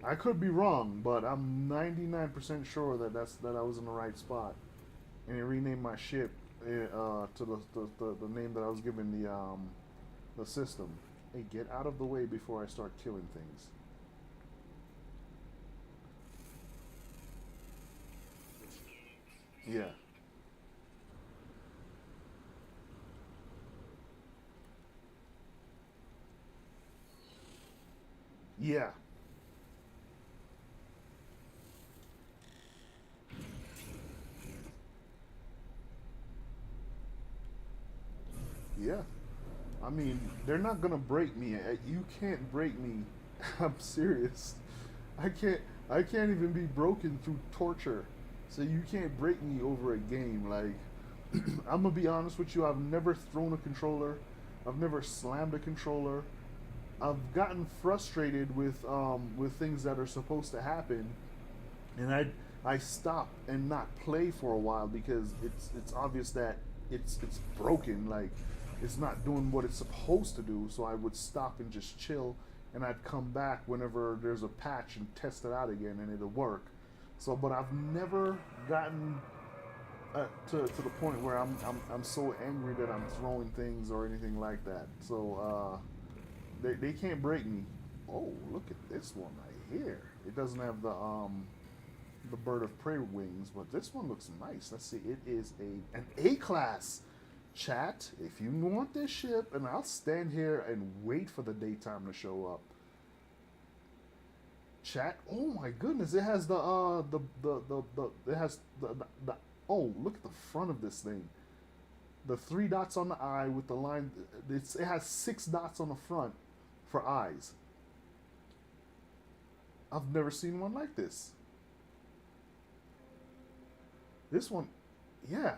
I could be wrong, but I'm 99% sure that I was in the right spot. And it renamed my ship to the name that I was given the system. Hey, get out of the way before I start killing things. Yeah, yeah, yeah. I mean, they're not gonna break me. You can't break me. I'm serious. I can't. I can't even be broken through torture. So you can't break me over a game. Like, I'm gonna be honest with you. I've never thrown a controller. I've never slammed a controller. I've gotten frustrated with things that are supposed to happen, and I stop and not play for a while because it's obvious that it's broken. Like it's not doing what it's supposed to do. So I would stop and just chill, and I'd come back whenever there's a patch and test it out again, and it'll work. So, but I've never gotten to the point where I'm so angry that I'm throwing things or anything like that. So they can't break me. Oh, look at this one right here. It doesn't have the bird of prey wings, but this one looks nice. Let's see. It is an A class. Chat, if you want this ship, and I'll stand here and wait for the daytime to show up. Chat. Oh my goodness! It has the it has the oh, look at the front of this thing. The three dots on the eye with the line. It has six dots on the front for eyes. I've never seen one like this. This one, yeah.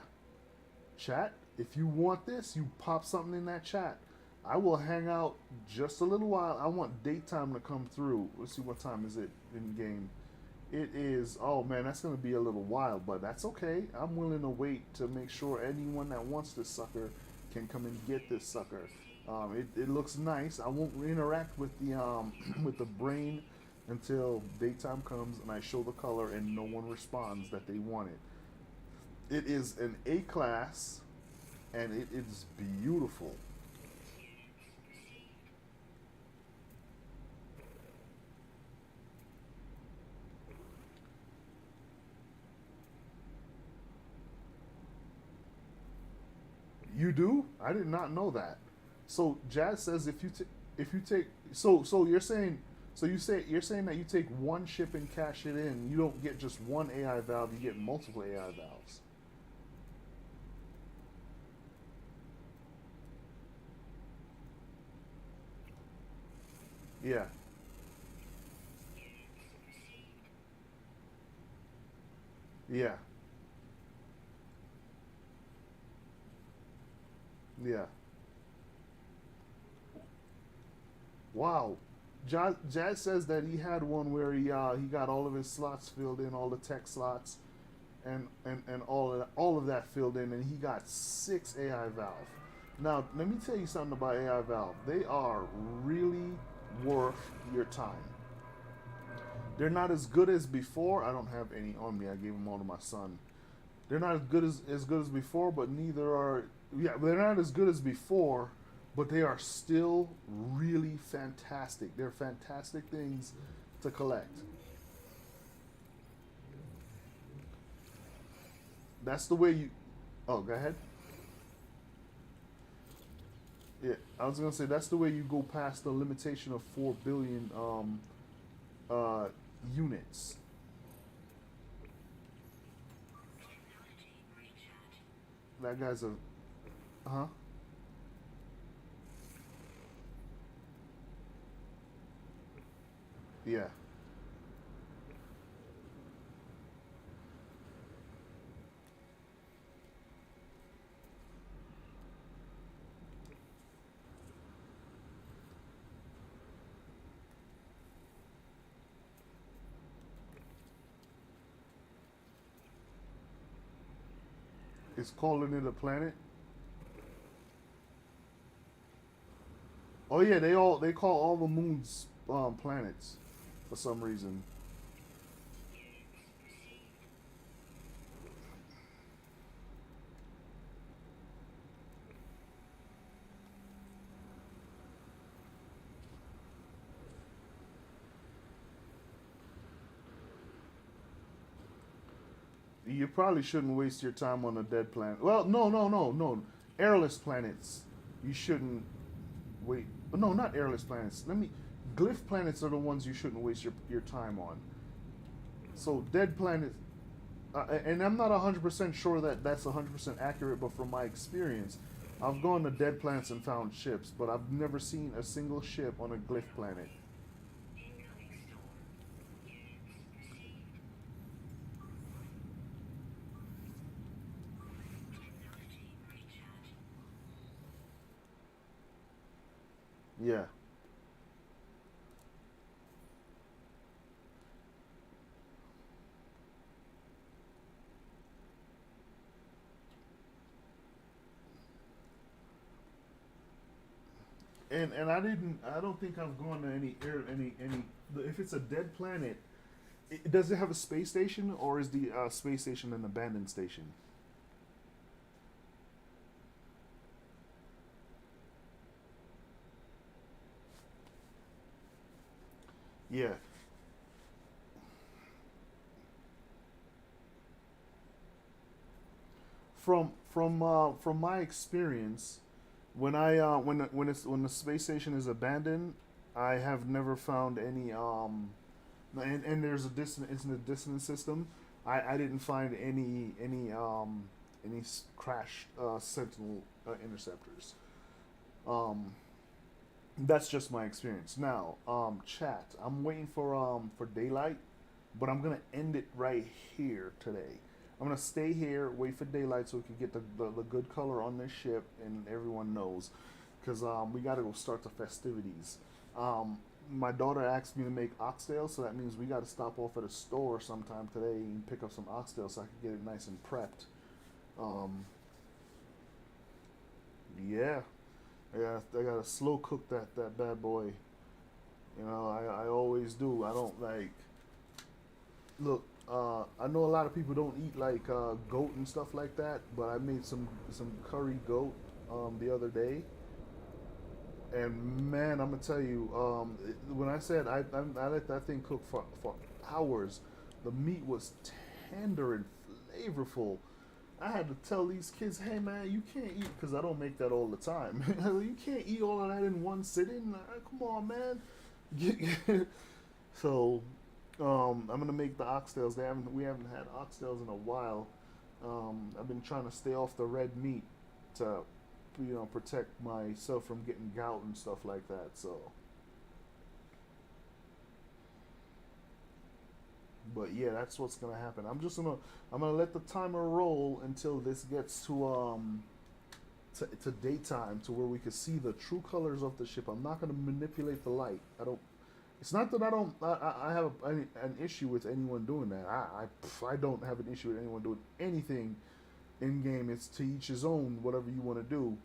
Chat. If you want this, you pop something in that chat. I will hang out just a little while. I want daytime to come through. Let's see, what time is it in game. It is, oh man, that's going to be a little while, but that's okay. I'm willing to wait to make sure anyone that wants this sucker can come and get this sucker. It looks nice. I won't interact with the with the brain until daytime comes and I show the color and no one responds that they want it. It is an A class and it is beautiful. You do? I did not know that. So Jazz says if you take so you're saying you're saying that you take one ship and cash it in, you don't get just one AI valve, you get multiple AI valves. Yeah. Yeah. Yeah. Wow. Jazz says that he had one where he got all of his slots filled in, all the tech slots, and all of that filled in, and he got six AI Valve. Now let me tell you something about AI Valve. They are really worth your time. They're not as good as before. I don't have any on me. I gave them all to my son. They're not as good as before, but neither are yeah. They're not as good as before, but they are still really fantastic. They're fantastic things to collect. That's the way you. Oh, go ahead. Yeah, I was gonna say that's the way you go past the limitation of 4 billion uh, units. That guy's a huh. Yeah, it's calling it a planet. Oh yeah, they call all the moons planets for some reason. You probably shouldn't waste your time on a dead planet. Well, no. Airless planets. You shouldn't wait. No, not airless planets. Let me. Glyph planets are the ones you shouldn't waste your time on. So dead planets. And I'm not 100% sure that that's 100% accurate, but from my experience, I've gone to dead planets and found ships, but I've never seen a single ship on a glyph planet. Yeah. And I don't think I've gone to any air any. If it's a dead planet, does it have a space station or is the space station an abandoned station? Yeah. From my experience, when the space station is abandoned, I have never found any and there's a distance it's in the distance system. I didn't find any crash sentinel interceptors. Um, that's just my experience. Now, chat. I'm waiting for daylight, but I'm gonna end it right here today. I'm gonna stay here, wait for daylight so we can get the good color on this ship, and everyone knows, because we gotta go start the festivities. My daughter asked me to make oxtail, so that means we gotta stop off at a store sometime today and pick up some oxtail so I can get it nice and prepped. Um, yeah, I gotta slow cook that bad boy. You know, I always do. I don't like look. I know a lot of people don't eat like goat and stuff like that, but I made some curry goat the other day, and man, I'm gonna tell you, when I said I let that thing cook for hours, the meat was tender and flavorful. I had to tell these kids, hey man, you can't eat because I don't make that all the time. You can't eat all of that in one sitting. Come on, man. So, I'm gonna make the oxtails. We haven't had oxtails in a while. I've been trying to stay off the red meat to, protect myself from getting gout and stuff like that. So, but yeah, that's what's gonna happen. I'm gonna let the timer roll until this gets to daytime to where we can see the true colors of the ship. I'm not gonna manipulate the light. I don't. It's not that I don't. I have an issue with anyone doing that. I don't have an issue with anyone doing anything in game. It's to each his own. Whatever you want to do.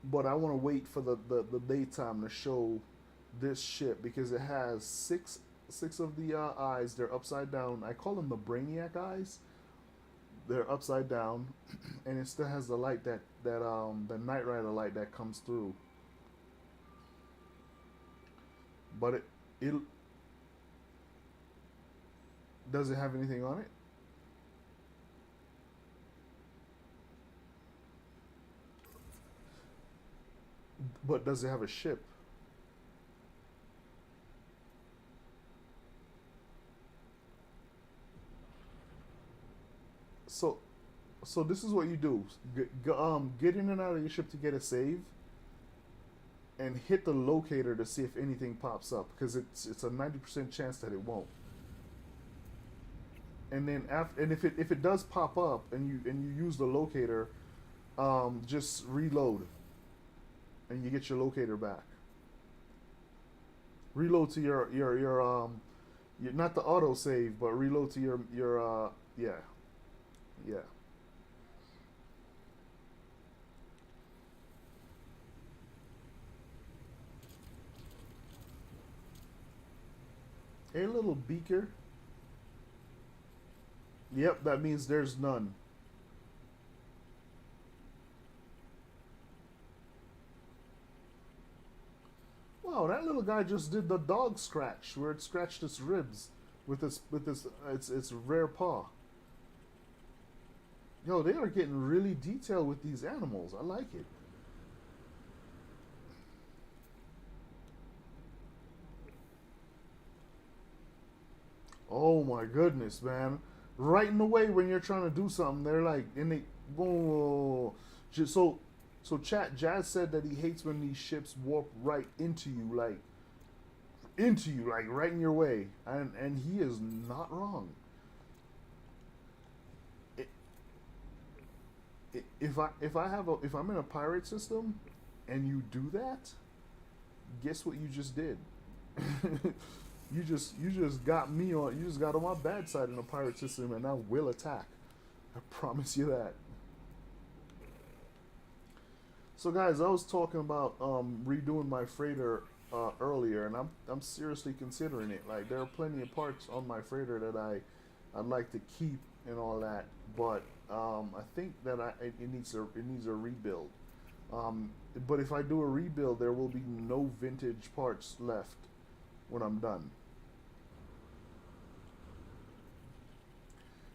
But I want to wait for the daytime to show this ship because it has six of the eyes. They're upside down. I call them the Brainiac eyes. They're upside down, and it still has the light the Knight Rider light that comes through. But it does it have anything on it? But does it have a ship? So so this is what you do. Get in and out of your ship to get a save, and hit the locator to see if anything pops up because it's a 90% chance that it won't. And then after, and if it does pop up and you use the locator, just reload and you get your locator back. Reload to not the auto save, but reload to your yeah, yeah. A little beaker. Yep, that means there's none. Wow, that little guy just did the dog scratch where it scratched its ribs with its rare paw. Yo, they are getting really detailed with these animals. I like it. Oh my goodness, man! Right in the way when you're trying to do something, they're like, and they whoa. So chat. Jazz said that he hates when these ships warp right into you, like right in your way, and he is not wrong. It, if I'm in a pirate system, and you do that, guess what you just did? You just got me on. You just got on my bad side in a pirate system, and I will attack. I promise you that. So, guys, I was talking about redoing my freighter earlier, and I'm seriously considering it. Like, there are plenty of parts on my freighter that I'd like to keep and all that, but I think that it needs a rebuild. Um, but if I do a rebuild, there will be no vintage parts left. when I'm done.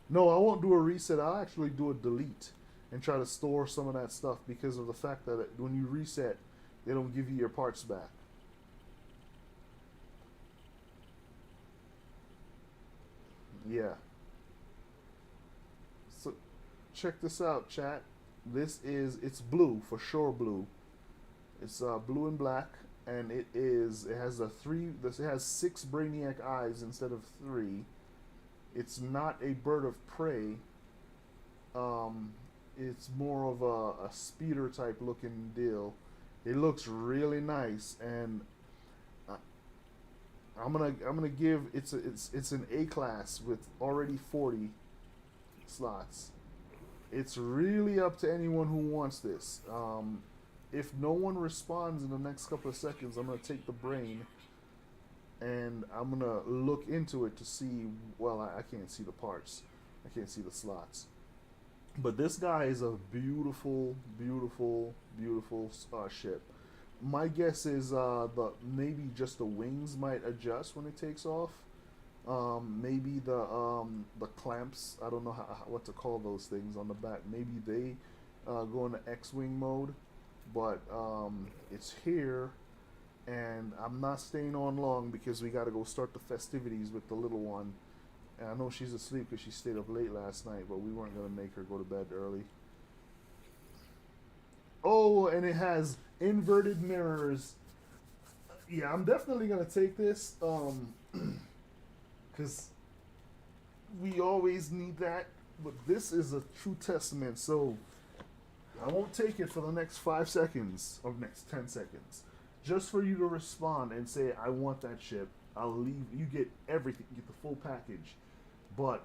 No, I won't do a reset. I'll actually do a delete and try to store some of that stuff because of the fact that when you reset, they don't give you your parts back. Yeah. So check this out, chat. It's blue for sure blue. It's blue and black, and it has it has six brainiac eyes instead of three. It's not a bird of prey. Um, it's more of a speeder type looking deal. It looks really nice, and uh, I'm gonna give it's an A class with already 40 slots. It's really up to anyone who wants this. If no one responds in the next couple of seconds, I'm gonna take the brain and I'm gonna look into it to see. Well, I can't see the parts. I can't see the slots. But this guy is a beautiful, beautiful, beautiful ship. My guess is the maybe just the wings might adjust when it takes off. Maybe the clamps. I don't know what to call those things on the back. Maybe they go into X-wing mode, but it's here, and I'm not staying on long because we got to go start the festivities with the little one. And I know she's asleep because she stayed up late last night, but we weren't gonna make her go to bed early. Oh, and it has inverted mirrors. Yeah, I'm definitely gonna take this. Because we always need that. But this is a true testament. So I won't take it for the next 5 seconds or next 10 seconds, just for you to respond and say I want that ship. I'll leave. You get everything. You get the full package. But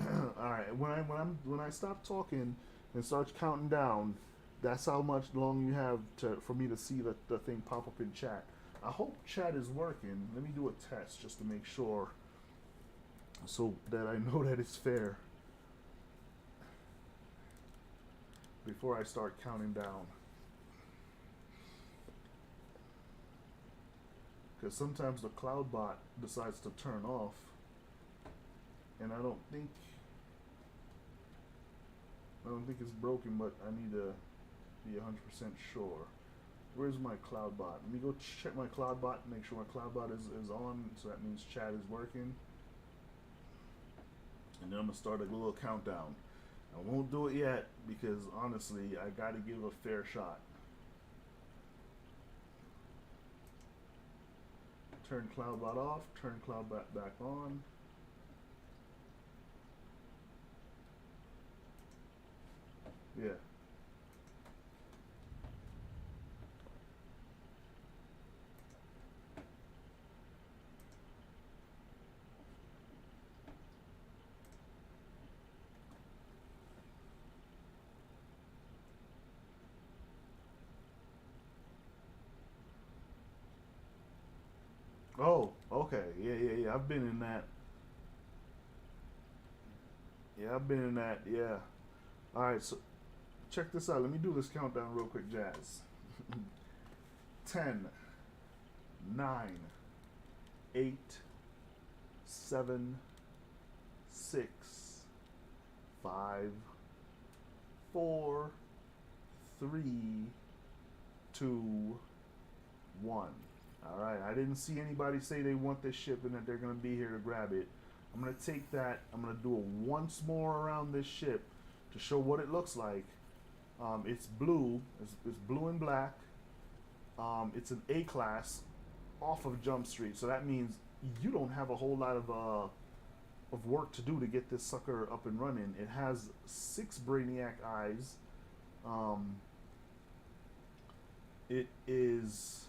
all right, when I stop talking and start counting down, that's how much long you have for me to see the thing pop up in chat. I hope chat is working. Let me do a test just to make sure, so that I know that it's fair before I start counting down. Because sometimes the cloud bot decides to turn off, and I don't think it's broken, but I need to be 100% sure. Where's my cloud bot? Let me go check my cloud bot, make sure my cloud bot is on, so that means chat is working. And then I'm gonna start a little countdown. I won't do it yet because honestly, I gotta give a fair shot. Turn cloud bot off, turn cloud bot back on. Yeah. Oh, okay. Yeah. I've been in that. Yeah, I've been in that. Yeah. All right. So check this out. Let me do this countdown real quick, Jazz. 10, 9, 8, 7, 6, 5, 4, 3, 2, 1. All right. I didn't see anybody say they want this ship and that they're going to be here to grab it. I'm going to take that. I'm going to do it once more around this ship to show what it looks like. It's blue. It's blue and black. It's an A class off of Jump Street. So that means you don't have a whole lot of work to do to get this sucker up and running. It has 6 Brainiac eyes. It is.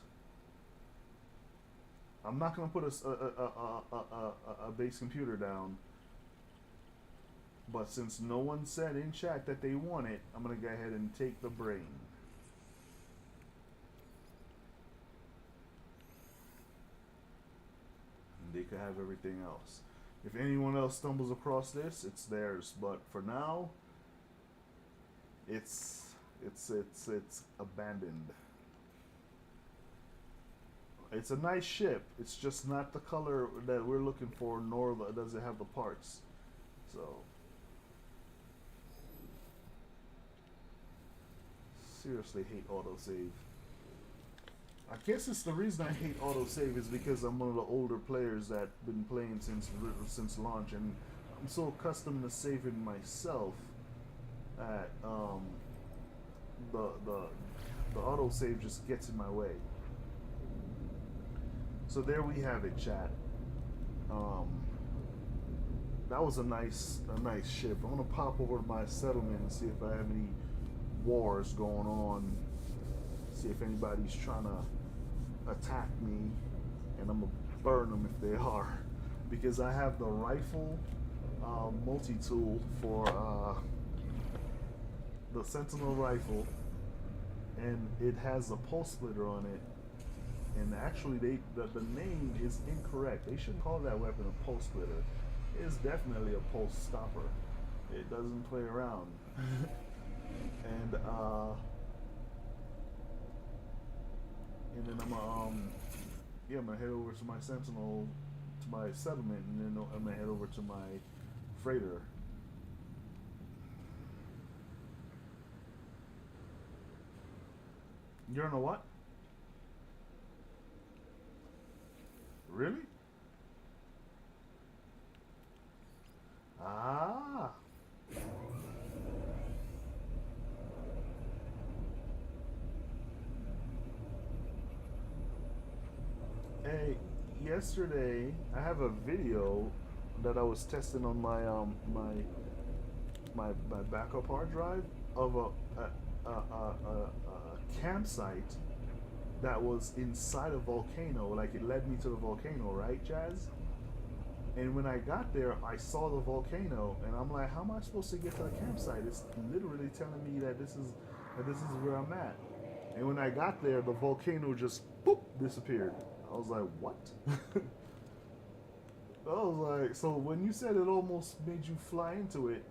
I'm not gonna put a base computer down, but since no one said in chat that they want it, I'm gonna go ahead and take the brain. And they could have everything else. If anyone else stumbles across this, it's theirs. But for now, it's abandoned. It's a nice ship. It's just not the color that we're looking for, nor does it have the parts. So seriously, hate autosave. I guess it's the reason I hate autosave is because I'm one of the older players that been playing since launch, and I'm so accustomed to saving myself that the the the autosave just gets in my way. So there we have it, chat. Um, that was a nice ship. I'm gonna pop over to my settlement and see if I have any wars going on. See if anybody's trying to attack me, and I'm gonna burn them if they are, because I have the rifle multi tool for the Sentinel rifle, and it has a pulse splitter on it. And actually, the name is incorrect. They should call that weapon a pulse splitter. It is definitely a pulse stopper. It doesn't play around. and and then I'm gonna head over to my Sentinel, to my settlement, and then I'm gonna head over to my freighter. You don't know what? Really? Ah. Hey, yesterday I have a video that I was testing on my backup hard drive of a campsite that was inside a volcano. Like, it led me to the volcano, right, Jazz? And when I got there, I saw the volcano, and I'm like, "How am I supposed to get to the campsite? It's literally telling me that this is where I'm at." And when I got there, the volcano just boop disappeared. I was like, "What?" I was like, so when you said it almost made you fly into it,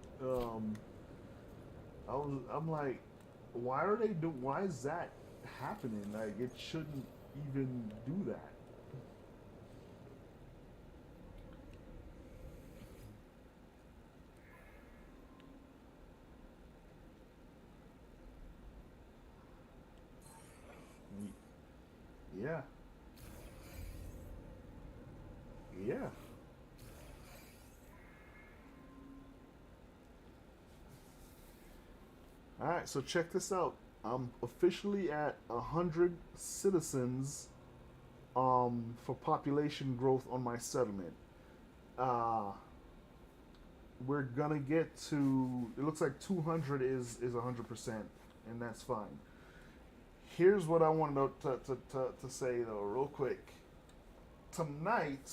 I'm like, why are they do? Why is that happening? Like, it shouldn't even do that. Yeah, yeah. All right, so check this out. I'm officially at 100 citizens for population growth on my settlement. Uh, we're gonna get to. It looks like 200 is 100%, and that's fine. Here's what I wanted to say though, real quick. Tonight,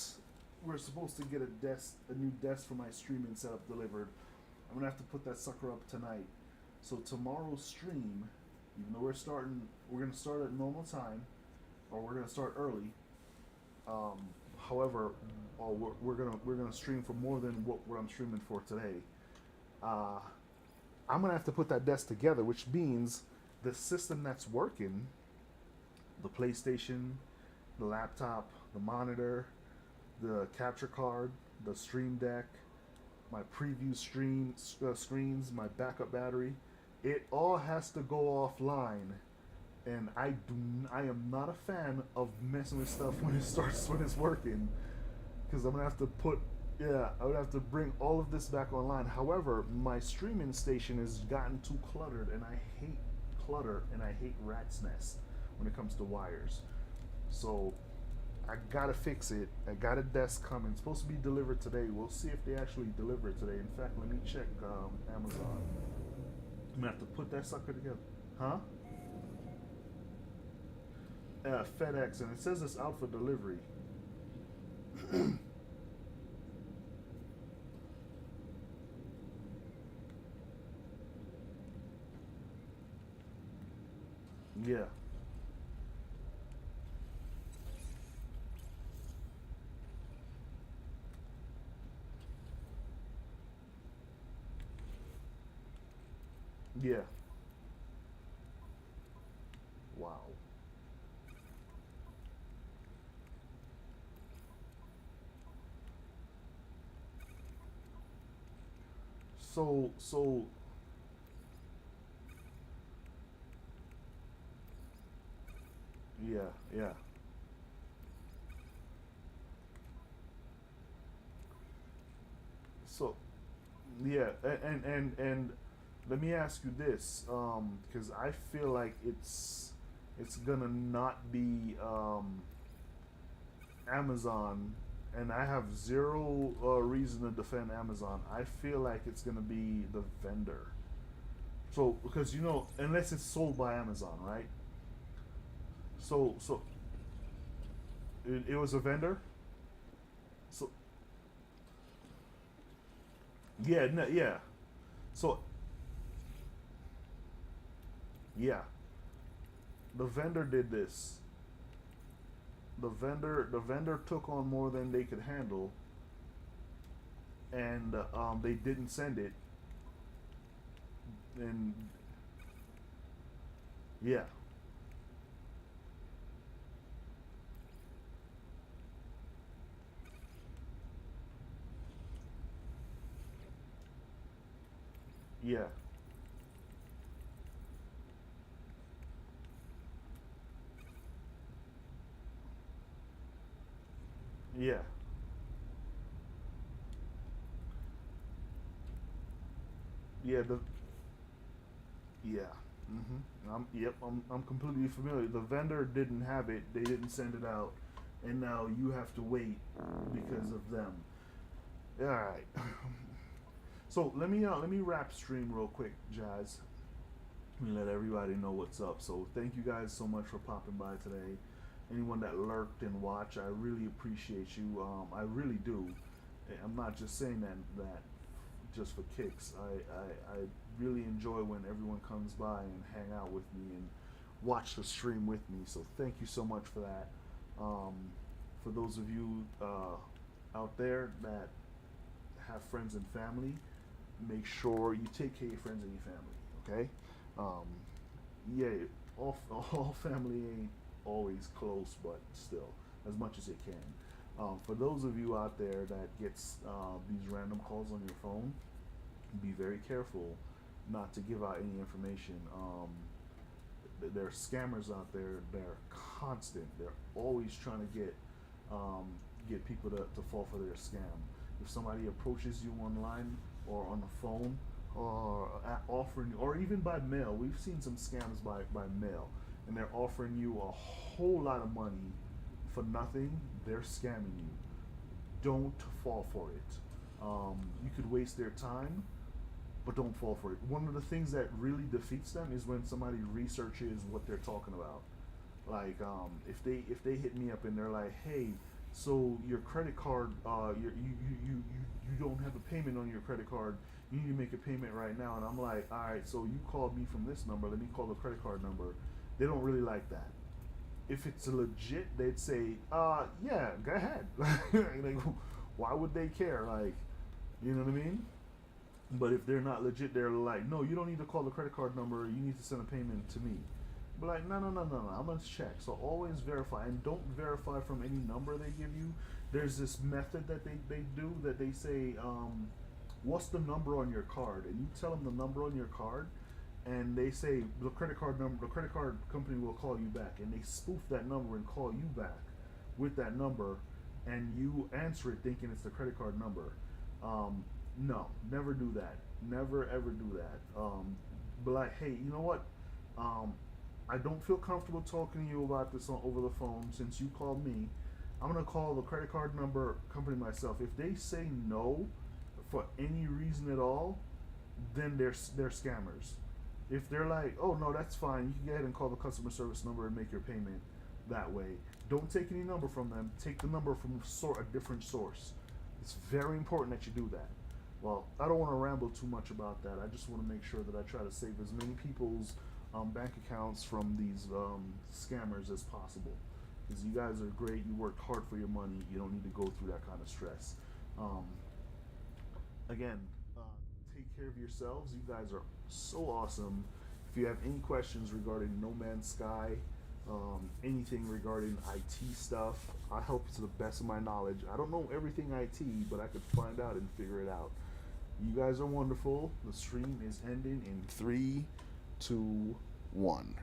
we're supposed to get a new desk for my streaming setup delivered. I'm gonna have to put that sucker up tonight. So tomorrow's stream, even though we're gonna start at normal time, or we're gonna start early. Um, However, we're gonna stream for more than what I'm streaming for today. Uh, I'm gonna have to put that desk together, which means the system that's working, the PlayStation, the laptop, the monitor, the capture card, the stream deck, my preview screens, my backup battery, it all has to go offline. And I am not a fan of messing with stuff when it's working, because I'm gonna have to put, yeah, I would have to bring all of this back online. However, my streaming station has gotten too cluttered, and I hate clutter and I hate rat's nest when it comes to wires. So I gotta fix it. I got a desk coming. It's supposed to be delivered today. We'll see if they actually deliver it today. In fact, let me check Amazon. I'm gonna have to put that sucker together. Huh? FedEx, and it says it's out for delivery. Yeah, yeah. Wow. so yeah, yeah. So yeah, and let me ask you this, because I feel like it's gonna not be Amazon, and I have zero reason to defend Amazon. I feel like it's gonna be the vendor. So because unless it's sold by Amazon, right? So it was a vendor. So yeah, no, yeah. So yeah, the vendor did this. The vendor took on more than they could handle, and they didn't send it. And yeah, yeah, yeah, yeah. Yeah. Yep. I'm completely familiar. The vendor didn't have it. They didn't send it out, and now you have to wait because of them. All right. So let me wrap stream real quick, Jazz. Let me let everybody know what's up. So thank you guys so much for popping by today. Anyone that lurked and watched, I really appreciate you. I really do. I'm not just saying that just for kicks. I really enjoy when everyone comes by and hang out with me and watch the stream with me. So thank you so much for that. Um, for those of you out there that have friends and family, make sure you take care of your friends and your family. Okay. Um, yeah, all family ain't always close, but still, as much as it can. For those of you out there that gets these random calls on your phone, be very careful not to give out any information. There are scammers out there. They're constant. They're always trying to um, get people to fall for their scam. If somebody approaches you online or on the phone or offering, or even by mail, we've seen some scams by mail, and they're offering you a whole lot of money for nothing. They're scamming you. Don't fall for it. You could waste their time, but don't fall for it. One of the things that really defeats them is when somebody researches what they're talking about. Like if they hit me up and they're like, hey, so your credit card, you don't have a payment on your credit card. You need to make a payment right now. And I'm like, all right, so you called me from this number. Let me call the credit card number. They don't really like that. If it's legit, they'd say, yeah, go ahead. Like, why would they care? Like, you know what I mean? But if they're not legit, they're like, no, you don't need to call the credit card number. You need to send a payment to me. But like, no, no, no, no, no. I'm gonna check. So always verify, and don't verify from any number they give you. There's this method that they do that they say, what's the number on your card? And you tell them the number on your card, and they say the credit card number. The credit card company will call you back, and they spoof that number and call you back with that number, and you answer it thinking it's the credit card number. No, never do that. Never ever do that. But like, hey, you know what? Um, I don't feel comfortable talking to you about this over the phone since you called me. I'm gonna call the credit card number company myself. If they say no for any reason at all, then they're scammers. If they're like, oh no, that's fine, you can go ahead and call the customer service number and make your payment that way. Don't take any number from them. Take the number from a different source. It's very important that you do that. Well, I don't want to ramble too much about that. I just want to make sure that I try to save as many people's bank accounts from these scammers as possible. Because you guys are great. You worked hard for your money. You don't need to go through that kind of stress. Um, again, uh, take care of yourselves. You guys are so awesome. If you have any questions regarding No Man's Sky, anything regarding IT stuff, I help you to the best of my knowledge. I don't know everything IT, but I could find out and figure it out. You guys are wonderful. The stream is ending in 3, 2, 1.